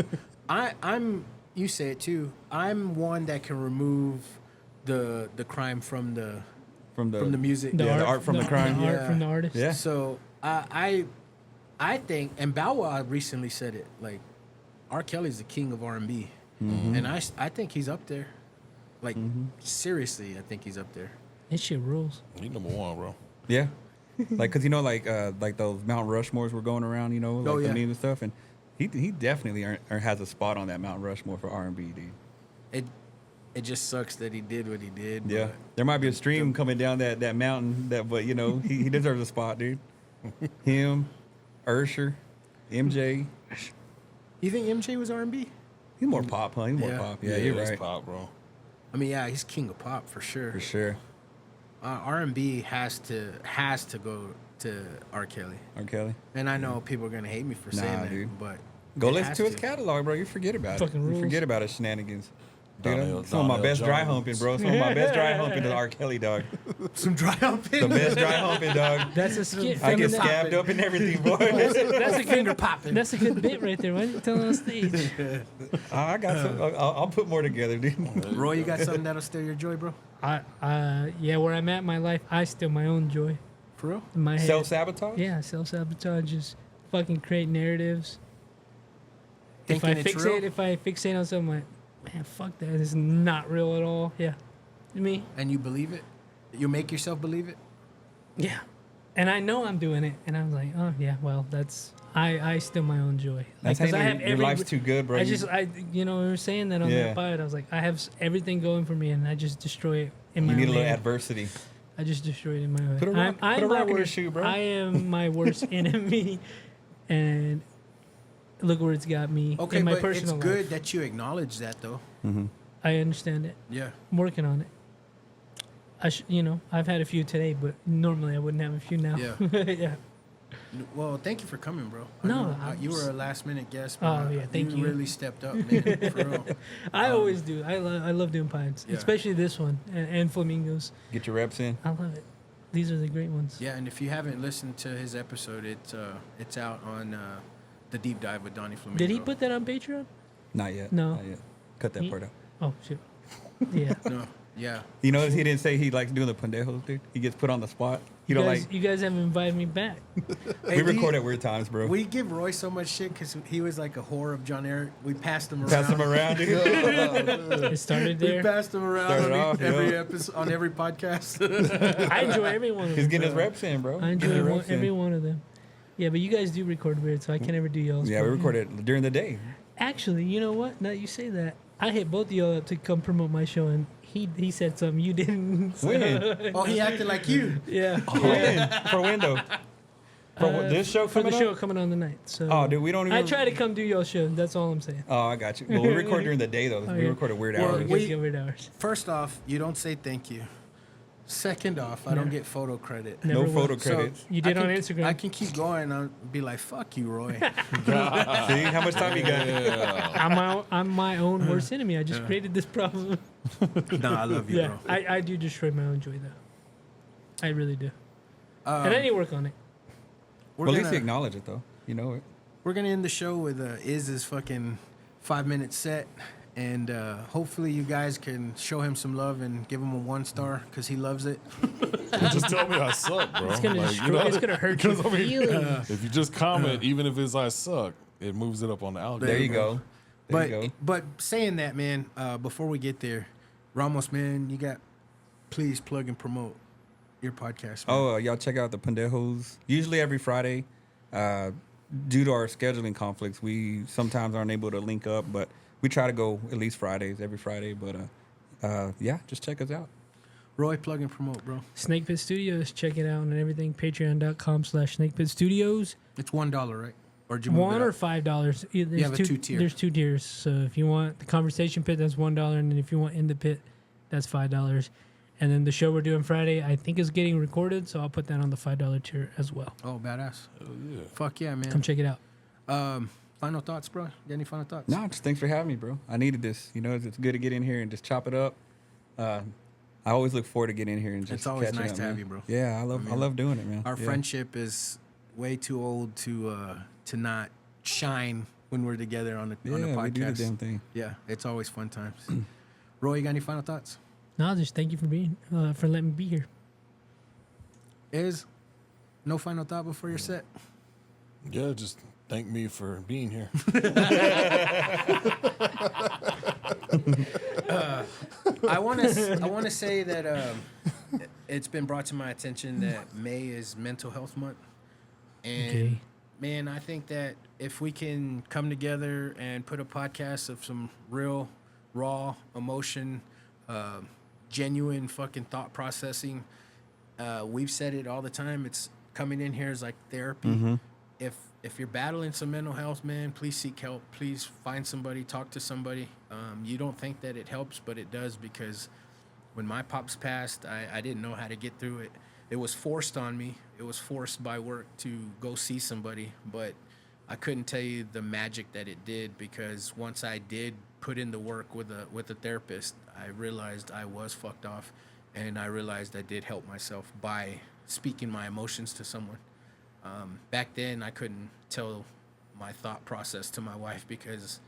I'm. You say it too. I'm one that can remove the crime from the From the music. the art from the crime. The art Yeah. from the artist. Yeah. So I think, and Bow Wow recently said it. Like, R. Kelly's the king of R&B, and I think he's up there. Like seriously, I think he's up there. This shit rules. He number one, bro. Yeah. Like, cause you know, like those Mount Rushmores were going around, you know, like the memes and stuff, and he definitely has a spot on that Mount Rushmore for R&B, dude. It just sucks that he did what he did. Yeah, but there might be a stream coming down that mountain, but you know, he deserves a spot, dude. Him, Usher, MJ. You think MJ was R&B? He's more pop, huh? He's more Yeah. pop. Yeah, you're it's right. pop, bro. I mean, yeah, he's king of pop for sure. For sure. R&B has to go to R. Kelly. R. Kelly. And I know people are gonna hate me for saying that, dude. but Go it listen has to his catalog, bro. You forget about Fucking it. rules. You forget about his shenanigans. Dude, Donnell- some of my Donnell best dry Jones. humping, bro. Some of my best dry humping is R. Kelly, dog. Some dry The humping. best dry humping, dog. That's a skit. I get That's scabbed up and everything, boy. a finger good popping. That's a good bit right there. Why didn't you tell it on stage? I got some. I'll put more together, dude. Roy, you got something that'll steal your joy, bro? Yeah, where I'm at in my life, I steal my own joy. For real? In my head. Self sabotage. Yeah, self-sabotage. Just fucking create narratives. Thinking it's real? If I fixate on something, like, man, fuck that. This is not real at all. Yeah. Me? And you believe it? You make yourself believe it? Yeah. And I know I'm doing it. And I'm like, oh, yeah, well, I steal my own joy. That's Like, 'cause how I your, have your life's too good, bro. we were saying that on Yeah. that pod. I was like, I have everything going for me, and I just destroy it in my You need a own little head. adversity. I just destroyed it in my head. Put a rock- put a my rock in your worst, shoe, bro. I am my worst enemy, and look where it's got me Okay, in my but it's personal good life. that you acknowledge that, though. I understand it. Yeah. I'm working on it. I've had a few today, but normally I wouldn't have a few now. Yeah. yeah. Well, thank you for coming, bro. No, you were a last-minute guest. Oh, but yeah, thank you. really stepped up, man, for real. I always do. I love doing pines, Yeah. especially this one and flamingos. Get your reps in. I love it. These are the great ones. Yeah, and if you haven't listened to his episode, it's out on the deep dive with Donnie Flamingo. Did he put that on Patreon? Not yet. No. Not yet. Cut that He- part out. Oh shit. Yeah. No. Yeah. You notice he didn't say he likes doing the pendejos, dude. He gets put on the spot. He don't like. You guys haven't invited me back. We record at weird times, bro. We give Roy so much shit because he was like a whore of John Eric. We passed him around. Pass him around, dude. It started We there. passed him around Started on off, every yeah. episode, on every podcast. I enjoy every one of them. He's getting his reps in, bro. I Getting his enjoy reps in. every one of them. Yeah, but you guys do record weird, so I can't ever do y'all's. Yeah, we part. record it during the day. Actually, you know what? Now that you say that, I hit both of y'all up to come promote my show, and he said something you didn't. So- When? Oh, he acted like you. Yeah. When? For window. For this show For coming the show up? coming on tonight. So. Oh, dude, we don't even. I try to come do your show. That's all I'm saying. Oh, I got you. Well, we record during the day though. We yeah. record at weird Well, hours. You guys get weird hours. First off, you don't say thank you. Second off, I don't Yeah. get photo credit. Never No will. photo So, credits. You did I on can- Instagram. I can keep going and be like, fuck you, Roy. See how much time you got? I'm my own worst enemy. I just created this problem. No, I love you, Yeah, bro. I do destroy my own joy though. I really do, Um, and I need to work on it. we're Well, at least gonna- you acknowledge it though. You know it. We're gonna end the show with Iz's fucking 5-minute set, and hopefully you guys can show him some love and give him a 1 star because he loves it. Just tell me I suck, bro. It's gonna Like, destroy. It's gonna hurt your because, I mean, feelings. if you just comment, even if it's I suck, it moves it up on the algorithm. There you go. There you go. But saying that, man, before we get there, Ramos, man, please plug and promote your podcast. Man. Oh, y'all check out the Pendejos. Usually every Friday. Due to our scheduling conflicts, we sometimes aren't able to link up, but we try to go at least Fridays, every Friday. But yeah, just check us out. Roy, plug and promote, bro. Snake Pit Studios. Check it out and everything. Patreon.com/Snake Pit Studios. It's $1, right? Or did you move $1 it or up? $5. There's have a 2-tier. There's 2 tiers. So if you want the conversation pit, that's $1, and then if you want in the pit, that's $5. And then the show we're doing Friday, I think is getting recorded, so I'll put that on the $5 tier as well. Oh, badass. Hell yeah. Fuck yeah, man. Come check it out. Final thoughts, bro? Got any final thoughts? No, just thanks for having me, bro. I needed this. You know, it's good to get in here and just chop it up. I always look forward to getting in here and just. It's always catching nice up, to have man. you, bro. Yeah, I love doing it, man. Our Yeah. friendship is way too old to not shine when we're together on the podcast. we do the damn thing. Yeah, it's always fun times. Roy, you got any final thoughts? No, just thank you for being for letting me be here. No final thought before your set? Yeah, just thank me for being here. I want to say that it's been brought to my attention that May is Mental Health Month, and Okay. man, I think that if we can come together and put a podcast of some real, raw emotion, genuine fucking thought processing, we've said it all the time. It's coming in here is like therapy. If you're battling some mental health, man, please seek help. Please find somebody, talk to somebody. You don't think that it helps, but it does, because when my pops passed, I didn't know how to get through it. It was forced on me. It was forced by work to go see somebody, but I couldn't tell you the magic that it did, because once I did put in the work with a therapist, I realized I was fucked off, and I realized I did help myself by speaking my emotions to someone. Back then, I couldn't tell my thought process to my wife, because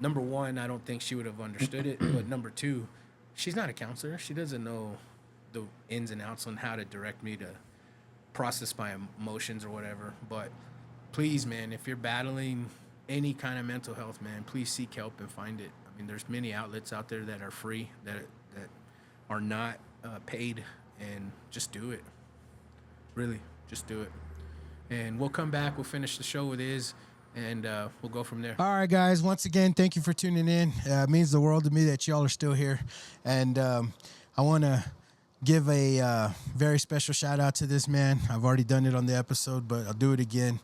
number one, I don't think she would have understood it, but number two, she's not a counselor. She doesn't know the ins and outs on how to direct me to process my emotions or whatever. But please, man, if you're battling any kind of mental health, man, please seek help and find it. I mean, there's many outlets out there that are free, that are not paid, and just do it. Really, just do it. And we'll come back. We'll finish the show with Iz, and we'll go from there. All right, guys. Once again, thank you for tuning in. It means the world to me that y'all are still here. And I want to give a very special shout out to this man. I've already done it on the episode, but I'll do it again.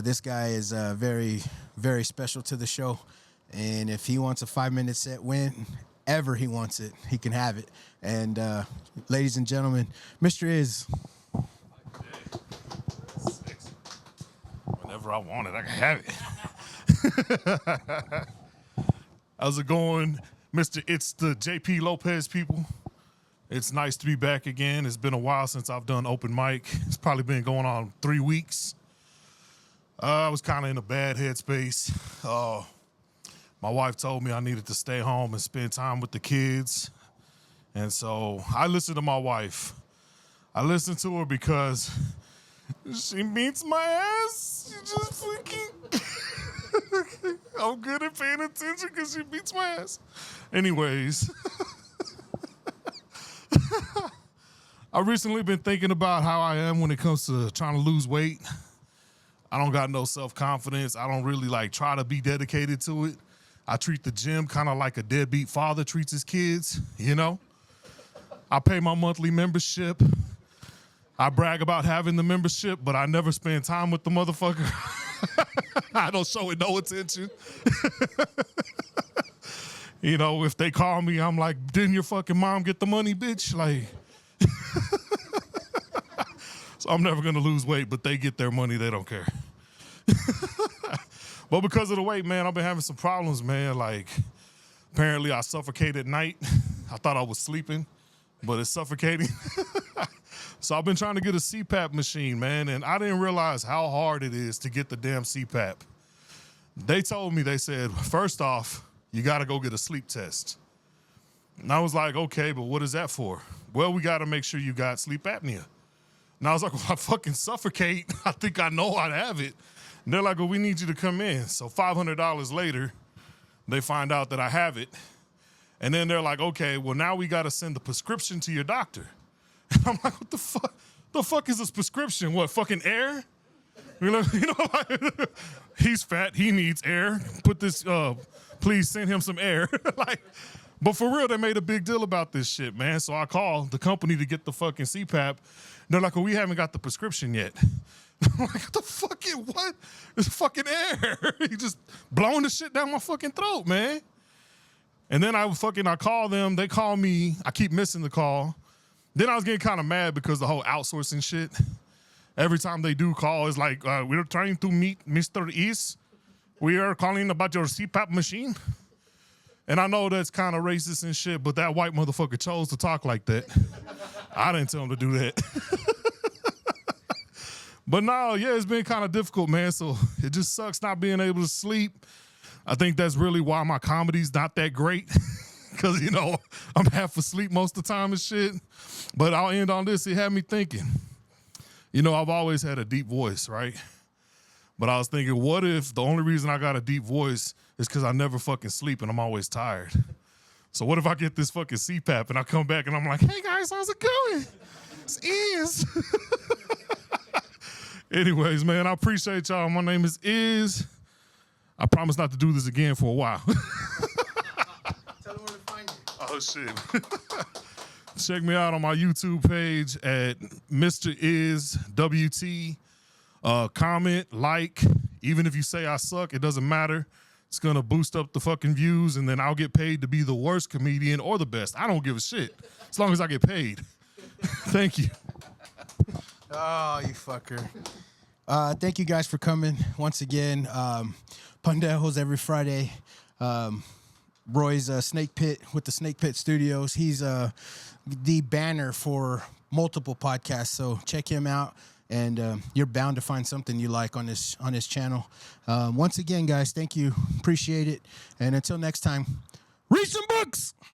This guy is very, very special to the show. And if he wants a 5-minute set whenever he wants it, he can have it. And ladies and gentlemen, Mr. Iz. Whenever I want it, I can have it. How's it going, Mr. It's the JP Lopez people? It's nice to be back again. It's been a while since I've done open mic. It's probably been going on 3 weeks. I was kind of in a bad headspace. My wife told me I needed to stay home and spend time with the kids. And so I listened to my wife. I listened to her because she beats my ass. She just freaking... I'm good at paying attention because she beats my ass. Anyways. I've recently been thinking about how I am when it comes to trying to lose weight. I don't got no self-confidence. I don't really try to be dedicated to it. I treat the gym kind of like a deadbeat father treats his kids, you know? I pay my monthly membership. I brag about having the membership, but I never spend time with the motherfucker. I don't show it no attention. You know, if they call me, I'm like, didn't your fucking mom get the money, bitch? So I'm never gonna lose weight, but they get their money, they don't care. But because of the weight, man, I've been having some problems, man. Apparently I suffocate at night. I thought I was sleeping, but it's suffocating. So I've been trying to get a CPAP machine, man, and I didn't realize how hard it is to get the damn CPAP. They told me, they said, first off, you gotta go get a sleep test. And I was like, okay, but what is that for? Well, we gotta make sure you got sleep apnea. And I was like, well, I fucking suffocate. I think I know I have it. And they're like, well, we need you to come in. So $500 later, they find out that I have it. And then they're like, okay, well, now we gotta send the prescription to your doctor. And I'm like, what the fuck? The fuck is this prescription? What, fucking air? He's fat, he needs air. Put this, please send him some air. But for real, they made a big deal about this shit, man. So I called the company to get the fucking CPAP. They're like, well, we haven't got the prescription yet. I'm like, what the fucking what? It's fucking air. He just blowing the shit down my fucking throat, man. And then I call them. They call me. I keep missing the call. Then I was getting kind of mad because the whole outsourcing shit. Every time they do call, it's like, we're trying to meet Mr. Is. We are calling about your CPAP machine. And I know that's kind of racist and shit, but that white motherfucker chose to talk like that. I didn't tell him to do that. But no, yeah, it's been kind of difficult, man. So it just sucks not being able to sleep. I think that's really why my comedy's not that great. Because, I'm half asleep most of the time and shit. But I'll end on this. It had me thinking. I've always had a deep voice, right? But I was thinking, what if the only reason I got a deep voice is because I never fucking sleep and I'm always tired? So what if I get this fucking CPAP and I come back and I'm like, hey guys, how's it going? It's Iz. Anyways, man, I appreciate y'all. My name is Iz. I promise not to do this again for a while. Tell them where to find you. Oh, shit. Check me out on my YouTube page at Mr. Iz WT. Comment, like, even if you say I suck, it doesn't matter. It's going to boost up the fucking views, and then I'll get paid to be the worst comedian or the best. I don't give a shit, as long as I get paid. Thank you. Oh, you fucker. Thank you guys for coming once again. Pandejos every Friday. Roy's Snake Pit with the Snake Pit Studios. He's the banner for multiple podcasts, so check him out. And you're bound to find something you like on his channel. Once again, guys, thank you. Appreciate it. And until next time, read some books.